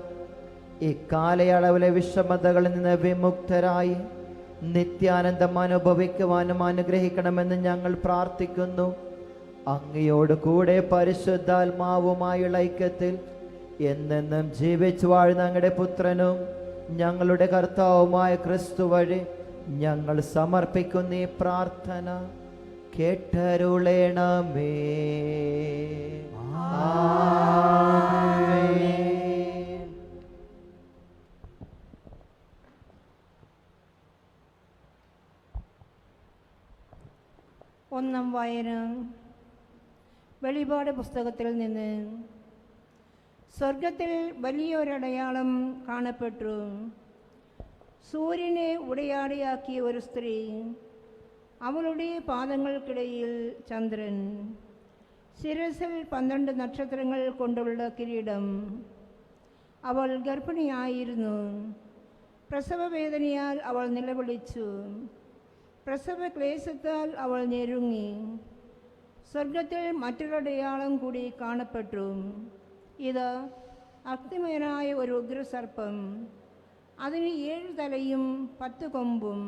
ഈ കാലയളവിലെ വിഷമതകളിൽ നിന്ന് വിമുക്തരായി നിത്യാനന്ദം അനുഭവിക്കുവാനും അനുഗ്രഹിക്കണമെന്ന് ഞങ്ങൾ പ്രാർത്ഥിക്കുന്നു. അങ്ങയോട് കൂടെ പരിശുദ്ധാത്മാവുമായുള്ള ഐക്യത്തിൽ എന്നെന്നും ജീവിച്ചു വാഴുന്ന അങ്ങയുടെ പുത്രനും ഞങ്ങളുടെ കർത്താവുമായ ക്രിസ്തു വഴി ഞങ്ങൾ സമർപ്പിക്കുന്ന ഈ പ്രാർത്ഥന കേട്ടരുളേണമേ. ആമേൻ. ഒന്നാം വായന വെളിപാട് പുസ്തകത്തിൽ നിന്ന്. സ്വർഗത്തിൽ വലിയൊരടയാളം കാണപ്പെട്ടു. സൂര്യനെ ഉടയാടിയാക്കിയ ഒരു സ്ത്രീ, അവളുടെ പാദങ്ങൾക്കിടയിൽ ചന്ദ്രൻ, ശിരസിൽ 12 നക്ഷത്രങ്ങൾ കൊണ്ടുള്ള കിരീടം. അവൾ ഗർഭിണിയായിരുന്നു. പ്രസവവേദനയാൽ അവൾ നിലവിളിച്ചു. പ്രസവ ക്ലേശത്താൽ അവൾ ഞെരുങ്ങി. സ്വർഗത്തിൽ മറ്റൊരടയാളം കൂടി കാണപ്പെട്ടു. ഇത് അഗ്നിമയനായ ഒരു ഉഗ്രസർപ്പം. അതിന് 7 തലയും 10 കൊമ്പും,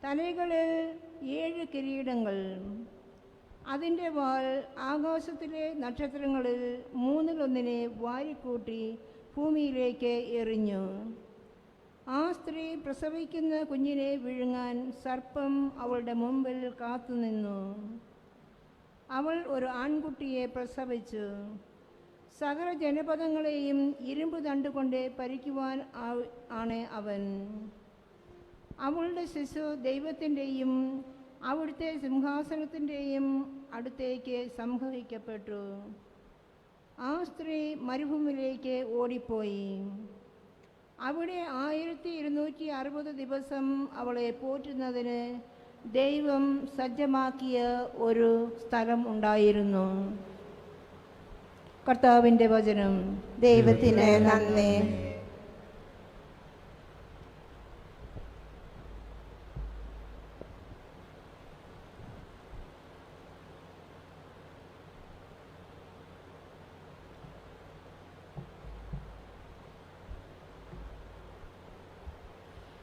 തലകളിൽ 7 കിരീടങ്ങൾ. അതിൻ്റെ വാൽ ആകാശത്തിലെ നക്ഷത്രങ്ങളിൽ 3-1 വാരിക്കൂട്ടി ഭൂമിയിലേക്ക് എറിഞ്ഞു. ആ സ്ത്രീ പ്രസവിക്കുന്ന കുഞ്ഞിനെ വിഴുങ്ങാൻ സർപ്പം അവളുടെ മുമ്പിൽ കാത്തുനിന്നു. അവൾ ഒരു ആൺകുട്ടിയെ പ്രസവിച്ചു. സകല ജനപദങ്ങളെയും ഇരുമ്പ് തണ്ടുകൊണ്ട് പരിക്കുവാൻ ആണ് അവൻ. അവളുടെ ശിശു ദൈവത്തിൻ്റെയും അവിടുത്തെ സിംഹാസനത്തിൻ്റെയും അടുത്തേക്ക് സംഹരിക്കപ്പെട്ടു. ആ സ്ത്രീ മരുഭൂമിയിലേക്ക് ഓടിപ്പോയി. അവിടെ 1260 ദിവസം അവളെ പോറ്റുന്നതിന് ദൈവം സജ്ജമാക്കിയ ഒരു സ്ഥലം ഉണ്ടായിരുന്നു. കർത്താവിൻ്റെ വചനം. ദൈവത്തിന് നന്ദി.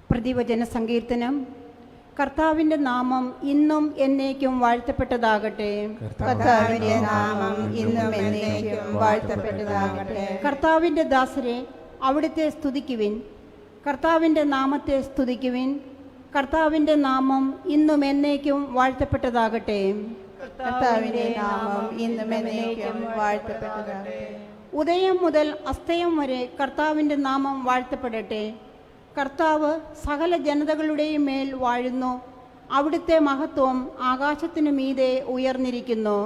പ്രതിവചന സങ്കീർത്തനം. കർത്താവിൻ്റെ നാമം ഇന്നും എന്നേക്കും വാഴ്ത്തപ്പെട്ടതാകട്ടെ. കർത്താവിന്റെ നാമം ഇന്നും എന്നേക്കും വാഴ്ത്തപ്പെട്ടതാകട്ടെ. കർത്താവിൻ്റെ ദാസരെ അവിടുത്തെ സ്തുതിക്കുവിൻ. കർത്താവിൻ്റെ നാമത്തെ സ്തുതിക്കുവിൻ. കർത്താവിൻ്റെ നാമം ഇന്നും എന്നേക്കും വാഴ്ത്തപ്പെട്ടതാകട്ടെ. കർത്താവിന്റെ നാമം ഇന്നും എന്നേക്കും വാഴ്ത്തപ്പെട്ടതാകട്ടെ. ഉദയം മുതൽ അസ്തയം വരെ കർത്താവിൻ്റെ നാമം വാഴ്ത്തപ്പെടട്ടെ. കർത്താവ് സകല ജനതകളുടെയും മേൽ വാഴുന്നു. അവിടുത്തെ മഹത്വം ആകാശത്തിനു മീതെ ഉയർന്നിരിക്കുന്നു.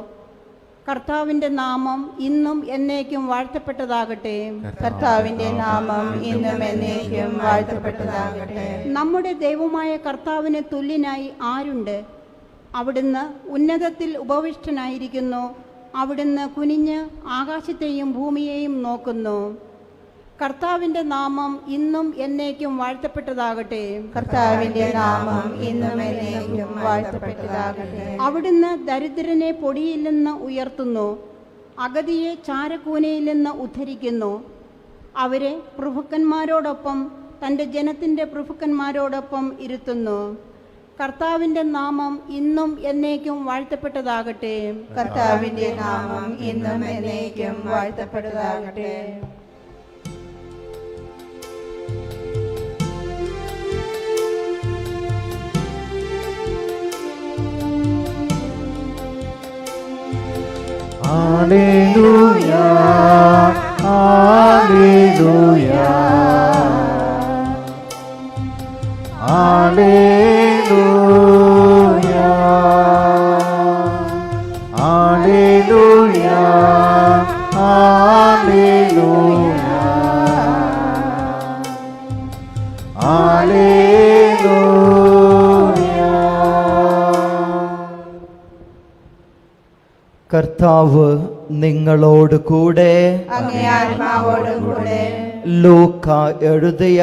കർത്താവിൻ്റെ നാമം ഇന്നും എന്നേക്കും വാഴ്ത്തപ്പെട്ടതാകട്ടെ. കർത്താവിന്റെ നാമം ഇന്നും എന്നേക്കും വാഴ്ത്തപ്പെട്ടതാകട്ടെ. നമ്മുടെ ദൈവമായ കർത്താവിന് തുല്യനായി ആരുണ്ട്? അവിടുന്ന് ഉന്നതത്തിൽ ഉപവിഷ്ടനായിരിക്കുന്നു. അവിടുന്ന് കുനിഞ്ഞ് ആകാശത്തെയും ഭൂമിയെയും നോക്കുന്നു. കർത്താവിൻ്റെ നാമം ഇന്നും എന്നേക്കും വാഴ്ത്തപ്പെട്ടതാകട്ടെ. കർത്താവിന്റെ നാമം ഇന്നും എന്നേക്കും വാഴ്ത്തപ്പെട്ടതാകട്ടെ. അവിടുന്ന് ദരിദ്രനെ പൊടിയിൽ നിന്ന് ഉയർത്തുന്നു. അഗതിയെ ചാരക്കൂനയിൽ നിന്ന് ഉദ്ധരിക്കുന്നു. അവരെ പ്രഭുക്കന്മാരോടൊപ്പം തൻ്റെ ജനത്തിൻ്റെ പ്രഭുക്കന്മാരോടൊപ്പം ഇരുത്തുന്നു. കർത്താവിൻ്റെ നാമം ഇന്നും എന്നേക്കും വാഴ്ത്തപ്പെട്ടതാകട്ടെ. കർത്താവിന്റെ നാമം ഇന്നും എന്നേക്കും വാഴ്ത്തപ്പെട്ടതാകട്ടെ. Hallelujah, Hallelujah, Hallelujah, Hallelujah, Hallelujah, Hallelujah. കർത്താവ് നിങ്ങളോട് കൂടെ. അങ്ങേ ആത്മാവോടും കൂടെ. ലൂക്ക എഴുതിയ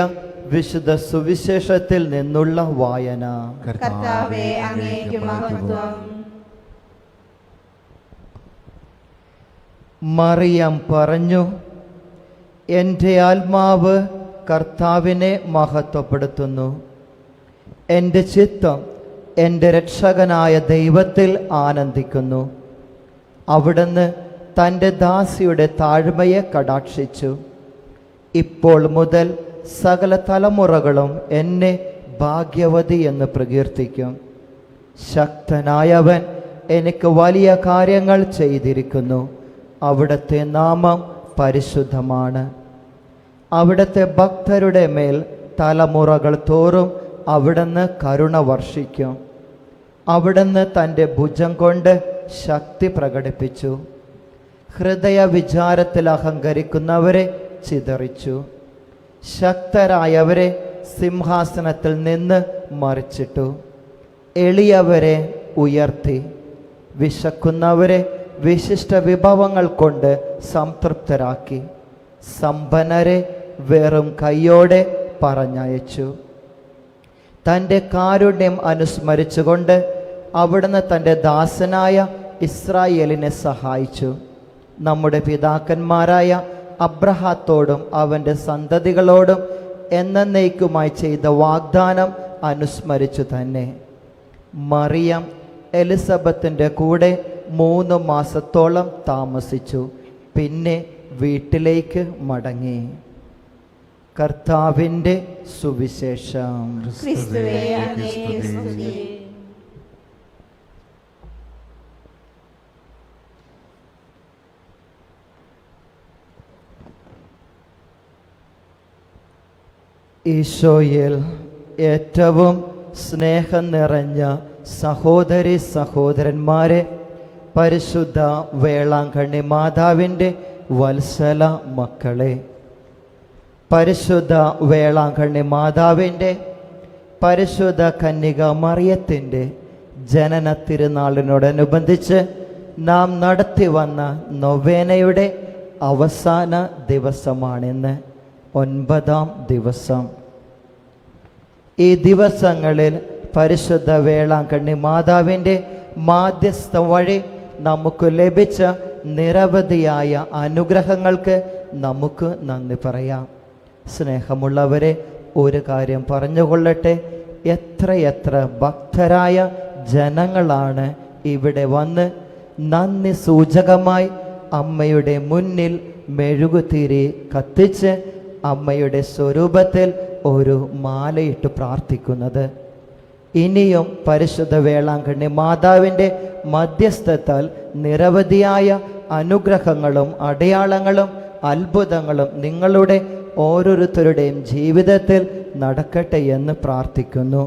വിശുദ്ധ സുവിശേഷത്തിൽ നിന്നുള്ള വായന. കർത്താവേ, അങ്ങേക്ക് മഹത്വം. മറിയം പറഞ്ഞു, എൻ്റെ ആത്മാവ് കർത്താവിനെ മഹത്വപ്പെടുത്തുന്നു. എൻ്റെ ചിത്തം എൻ്റെ രക്ഷകനായ ദൈവത്തിൽ ആനന്ദിക്കുന്നു. അവിടുന്ന് തൻ്റെ ദാസിയുടെ താഴ്മയെ കടാക്ഷിച്ചു. ഇപ്പോൾ മുതൽ സകല തലമുറകളും എന്നെ ഭാഗ്യവതി എന്ന് പ്രകീർത്തിക്കും. ശക്തനായവൻ എനിക്ക് വലിയ കാര്യങ്ങൾ ചെയ്തിരിക്കുന്നു. അവിടുത്തെ നാമം പരിശുദ്ധമാണ്. അവിടുത്തെ ഭക്തരുടെ മേൽ തലമുറകൾ തോറും അവിടുന്ന് കരുണ വർഷിക്കും. അവിടുന്ന് തൻ്റെ ഭുജം കൊണ്ട് ശക്തി പ്രകടിപ്പിച്ചു. ഹൃദയ വിചാരത്തിൽ അഹങ്കരിക്കുന്നവരെ ചിതറിച്ചു. ശക്തരായവരെ സിംഹാസനത്തിൽ നിന്ന് മറിച്ചിട്ടു. എളിയവരെ ഉയർത്തി. വിശക്കുന്നവരെ വിശിഷ്ട വിഭവങ്ങൾ കൊണ്ട് സംതൃപ്തരാക്കി. സമ്പന്നരെ വെറും കൈയോടെ പറഞ്ഞയച്ചു. തൻ്റെ കാരുണ്യം അനുസ്മരിച്ചുകൊണ്ട് അവിടുന്ന് തൻ്റെ ദാസനായ ഇസ്രായേലിനെ സഹായിച്ചു. നമ്മുടെ പിതാക്കന്മാരായ അബ്രഹാത്തോടും അവൻ്റെ സന്തതികളോടും എന്നേക്കുമായി ചെയ്ത വാഗ്ദാനം അനുസ്മരിച്ചു തന്നെ. മറിയം എലിസബത്തിൻ്റെ കൂടെ 3 മാസത്തോളം താമസിച്ചു. പിന്നെ വീട്ടിലേക്ക് മടങ്ങി. കർത്താവിൻ്റെ സുവിശേഷം. ക്രിസ്തുവേ, അങ്ങേക്ക് സ്തുതി. ഈശോയിൽ ഏറ്റവും സ്നേഹം നിറഞ്ഞ സഹോദരി സഹോദരന്മാരെ, പരിശുദ്ധ വേളാങ്കണ്ണി മാതാവിൻ്റെ വത്സല മക്കളെ, പരിശുദ്ധ വേളാങ്കണ്ണി മാതാവിൻ്റെ പരിശുദ്ധ കന്യക മറിയത്തിൻ്റെ ജനന തിരുനാളിനോടനുബന്ധിച്ച് നാം നടത്തി വന്ന നൊവേനയുടെ അവസാന ദിവസമാണിന്ന്, 9ാം ദിവസം. ഈ ദിവസങ്ങളിൽ പരിശുദ്ധ വേളാങ്കണ്ണി മാതാവിൻ്റെ മാധ്യസ്ഥ വഴി നമുക്ക് ലഭിച്ച നിരവധിയായ അനുഗ്രഹങ്ങൾക്ക് നമുക്ക് നന്ദി പറയാം. സ്നേഹമുള്ളവരെ, ഒരു കാര്യം പറഞ്ഞുകൊള്ളട്ടെ, എത്രയെത്ര ഭക്തരായ ജനങ്ങളാണ് ഇവിടെ വന്ന് നന്ദി സൂചകമായി അമ്മയുടെ മുന്നിൽ മെഴുകുതിരി കത്തിച്ച് അമ്മയുടെ സ്വരൂപത്തിൽ ഒരു മാലയിട്ട് പ്രാർത്ഥിക്കുന്നത്. ഇനിയും പരിശുദ്ധ വേളാങ്കണ്ണി മാതാവിൻ്റെ മധ്യസ്ഥത്താൽ നിരവധിയായ അനുഗ്രഹങ്ങളും അടയാളങ്ങളും അത്ഭുതങ്ങളും നിങ്ങളുടെ ഓരോരുത്തരുടെയും ജീവിതത്തിൽ നടക്കട്ടെ എന്ന് പ്രാർത്ഥിക്കുന്നു.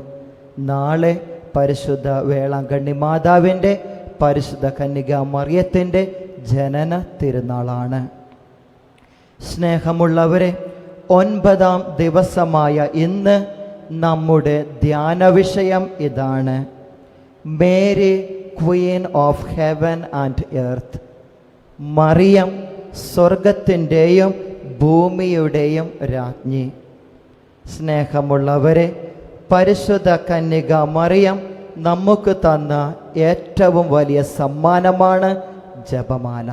നാളെ പരിശുദ്ധ വേളാങ്കണ്ണി മാതാവിൻ്റെ പരിശുദ്ധ കന്യക മറിയത്തിൻ്റെ ജനന തിരുനാളാണ്. സ്നേഹമുള്ളവരെ, 9ാം ദിവസമായ ഇന്ന് നമ്മുടെ ധ്യാന വിഷയം ഇതാണ്: Mary queen of heaven and earth. Mariam സ്വർഗത്തിൻ്റെയും ഭൂമിയുടെയും രാജ്ഞി. സ്നേഹമുള്ളവരെ, പരിശുദ്ധ കന്യക മറിയം നമുക്ക് തന്ന ഏറ്റവും വലിയ സമ്മാനമാണ് ജപമാല.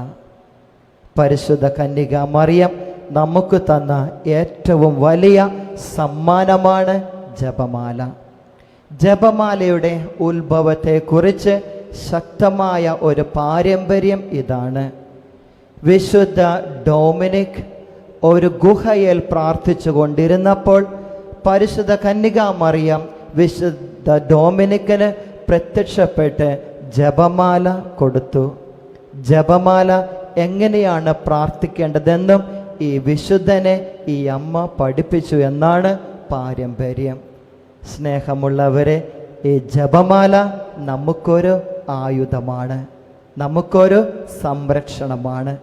പരിശുദ്ധ കന്യക മറിയം നമുക്ക് തന്ന ഏറ്റവും വലിയ സമ്മാനമാണ് ജപമാല. ജപമാലയുടെ ഉത്ഭവത്തെക്കുറിച്ച് ശക്തമായ ഒരു പാരമ്പര്യം ഇതാണ്. വിശുദ്ധ ഡൊമിനിക് ഒരു ഗുഹയിൽ പ്രാർത്ഥിച്ചു കൊണ്ടിരുന്നപ്പോൾ പരിശുദ്ധ കന്യക മറിയം വിശുദ്ധ ഡൊമിനിക്കിന് പ്രത്യക്ഷപ്പെട്ട് ജപമാല കൊടുത്തു. ജപമാല എങ്ങനെയാണ് പ്രാർത്ഥിക്കേണ്ടതെന്നും ഈ വിശുദ്ധനെ ഈ അമ്മ പഠിപ്പിച്ചു എന്നാണ് പാരമ്പര്യം. സ്നേഹമുള്ളവരെ, ഈ ജപമാല നമുക്കൊരു ആയുധമാണ്, നമുക്കൊരു സംരക്ഷണമാണ്.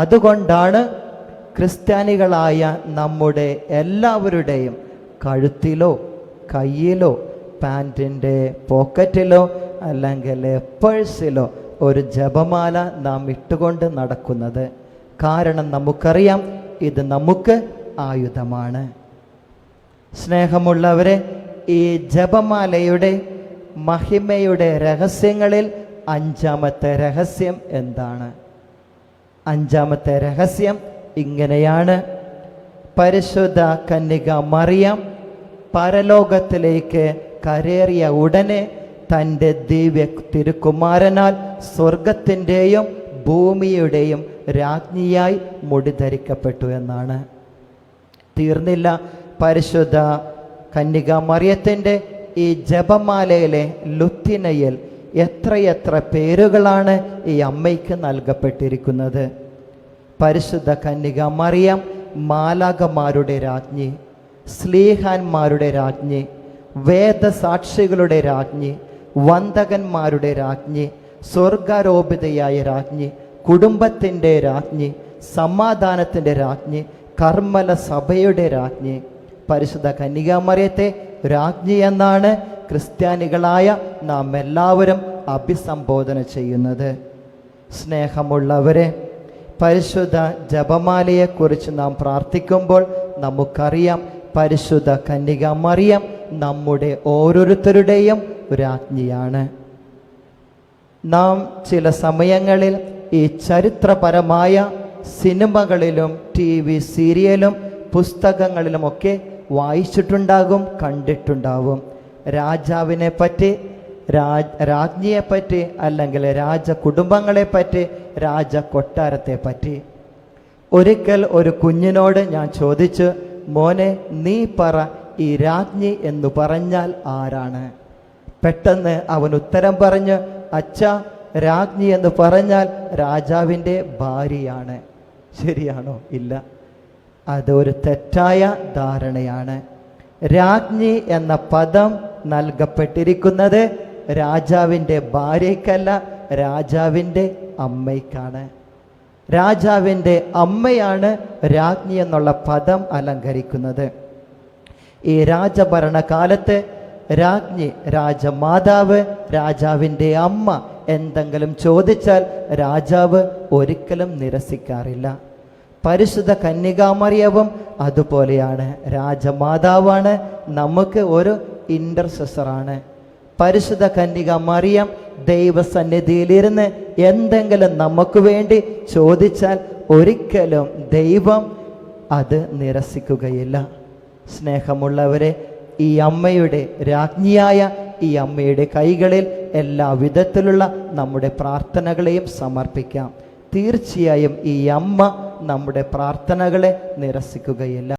അതുകൊണ്ടാണ് ക്രിസ്ത്യാനികളായ നമ്മുടെ എല്ലാവരുടെയും കഴുത്തിലോ കയ്യിലോ പാൻറ്റിൻ്റെ പോക്കറ്റിലോ അല്ലെങ്കിൽ പേഴ്സിലോ ഒരു ജപമാല നാം ഇട്ടുകൊണ്ട് നടക്കുന്നത്. കാരണം നമുക്കറിയാം, ഇത് നമുക്ക് ആയുധമാണ്. സ്നേഹമുള്ളവരെ, ഈ ജപമാലയുടെ മഹിമയുടെ രഹസ്യങ്ങളിൽ 5-ാമത്തെ രഹസ്യം എന്താണ്? 5-ാമത്തെ രഹസ്യം ഇങ്ങനെയാണ്. പരിശുദ്ധ കന്യക മറിയം പരലോകത്തിലേക്ക് കരേറിയ ഉടനെ തൻ്റെ ദിവ്യ തിരുക്കുമാരനാൽ സ്വർഗത്തിൻ്റെയും ഭൂമിയുടെയും രാജ്ഞിയായി മുടിധരിക്കപ്പെട്ടു എന്നാണ്. തീർന്നില്ല. പരിശുദ്ധ കന്യക മറിയത്തിൻ്റെ ഈ ജപമാലയിലെ ലുത്തിനയിൽ എത്രയെത്ര പേരുകളാണ് ഈ അമ്മയ്ക്ക് നൽകപ്പെട്ടിരിക്കുന്നത്. പരിശുദ്ധ കന്യക മറിയം മാലാഖമാരുടെ രാജ്ഞി, സ്ലീഹാന്മാരുടെ രാജ്ഞി, വേദസാക്ഷികളുടെ രാജ്ഞി, വന്ദകന്മാരുടെ രാജ്ഞി, സ്വർഗാരോപിതയായ രാജ്ഞി, കുടുംബത്തിൻ്റെ രാജ്ഞി, സമാധാനത്തിൻ്റെ രാജ്ഞി, കർമ്മല സഭയുടെ രാജ്ഞി. പരിശുദ്ധ കന്യകാമറിയത്തെ രാജ്ഞി എന്നാണ് ക്രിസ്ത്യാനികളായ നാം എല്ലാവരും അഭിസംബോധന ചെയ്യുന്നത്. സ്നേഹമുള്ളവരെ, പരിശുദ്ധ ജപമാലയെക്കുറിച്ച് നാം പ്രാർത്ഥിക്കുമ്പോൾ നമുക്കറിയാം, പരിശുദ്ധ കന്യക മറിയം നമ്മുടെ ഓരോരുത്തരുടെയും രാജ്ഞിയാണ്. നാം ചില സമയങ്ങളിൽ ഈ ചരിത്രപരമായ സിനിമകളിലും TV സീരിയലും പുസ്തകങ്ങളിലുമൊക്കെ വായിച്ചിട്ടുണ്ടാകും, കണ്ടിട്ടുണ്ടാവും. രാജാവിനെ പറ്റി, രാജ്ഞിയെപ്പറ്റി, അല്ലെങ്കിൽ രാജകുടുംബങ്ങളെപ്പറ്റി, രാജകൊട്ടാരത്തെ പറ്റി. ഒരിക്കൽ ഒരു കുഞ്ഞിനോട് ഞാൻ ചോദിച്ചു, മോനെ നീ പറ, ഈ രാജ്ഞി എന്ന് പറഞ്ഞാൽ ആരാണ്? പെട്ടെന്ന് അവൻ ഉത്തരം പറഞ്ഞു, അച്ഛാ, രാജ്ഞി എന്ന് പറഞ്ഞാൽ രാജാവിൻ്റെ ഭാര്യയാണ്. ശരിയാണോ? ഇല്ല, അതൊരു തെറ്റായ ധാരണയാണ്. രാജ്ഞി എന്ന പദം നൽകപ്പെട്ടിരിക്കുന്നത് രാജാവിൻ്റെ ഭാര്യയ്ക്കല്ല, രാജാവിൻ്റെ അമ്മയ്ക്കാണ്. രാജാവിൻ്റെ അമ്മയാണ് രാജ്ഞി എന്നുള്ള പദം അലങ്കരിക്കുന്നത്. ഈ രാജഭരണകാലത്ത് രാജ്ഞി, രാജമാതാവ്, രാജാവിൻ്റെ അമ്മ എന്തെങ്കിലും ചോദിച്ചാൽ രാജാവ് ഒരിക്കലും നിരസിക്കാറില്ല. പരിശുദ്ധ കന്യകാമറിയവും അതുപോലെയാണ്. രാജമാതാവാണ്, നമുക്ക് ഒരു ഇൻ്റർസെസറാണ്. പരിശുദ്ധ കന്യക മറിയം ദൈവസന്നിധിയിലിരുന്ന് എന്തെങ്കിലും നമുക്ക് വേണ്ടി ചോദിച്ചാൽ ഒരിക്കലും ദൈവം അത് നിരസിക്കുകയില്ല. സ്നേഹമുള്ളവരെ, ഈ അമ്മയുടെ രാജ്ഞിയായ ഈ അമ്മയുടെ കൈകളിൽ എല്ലാ വിധത്തിലുള്ള നമ്മുടെ പ്രാർത്ഥനകളെയും സമർപ്പിക്കാം. തീർച്ചയായും ഈ അമ്മ നമ്മുടെ പ്രാർത്ഥനകളെ നിരസിക്കുകയില്ല.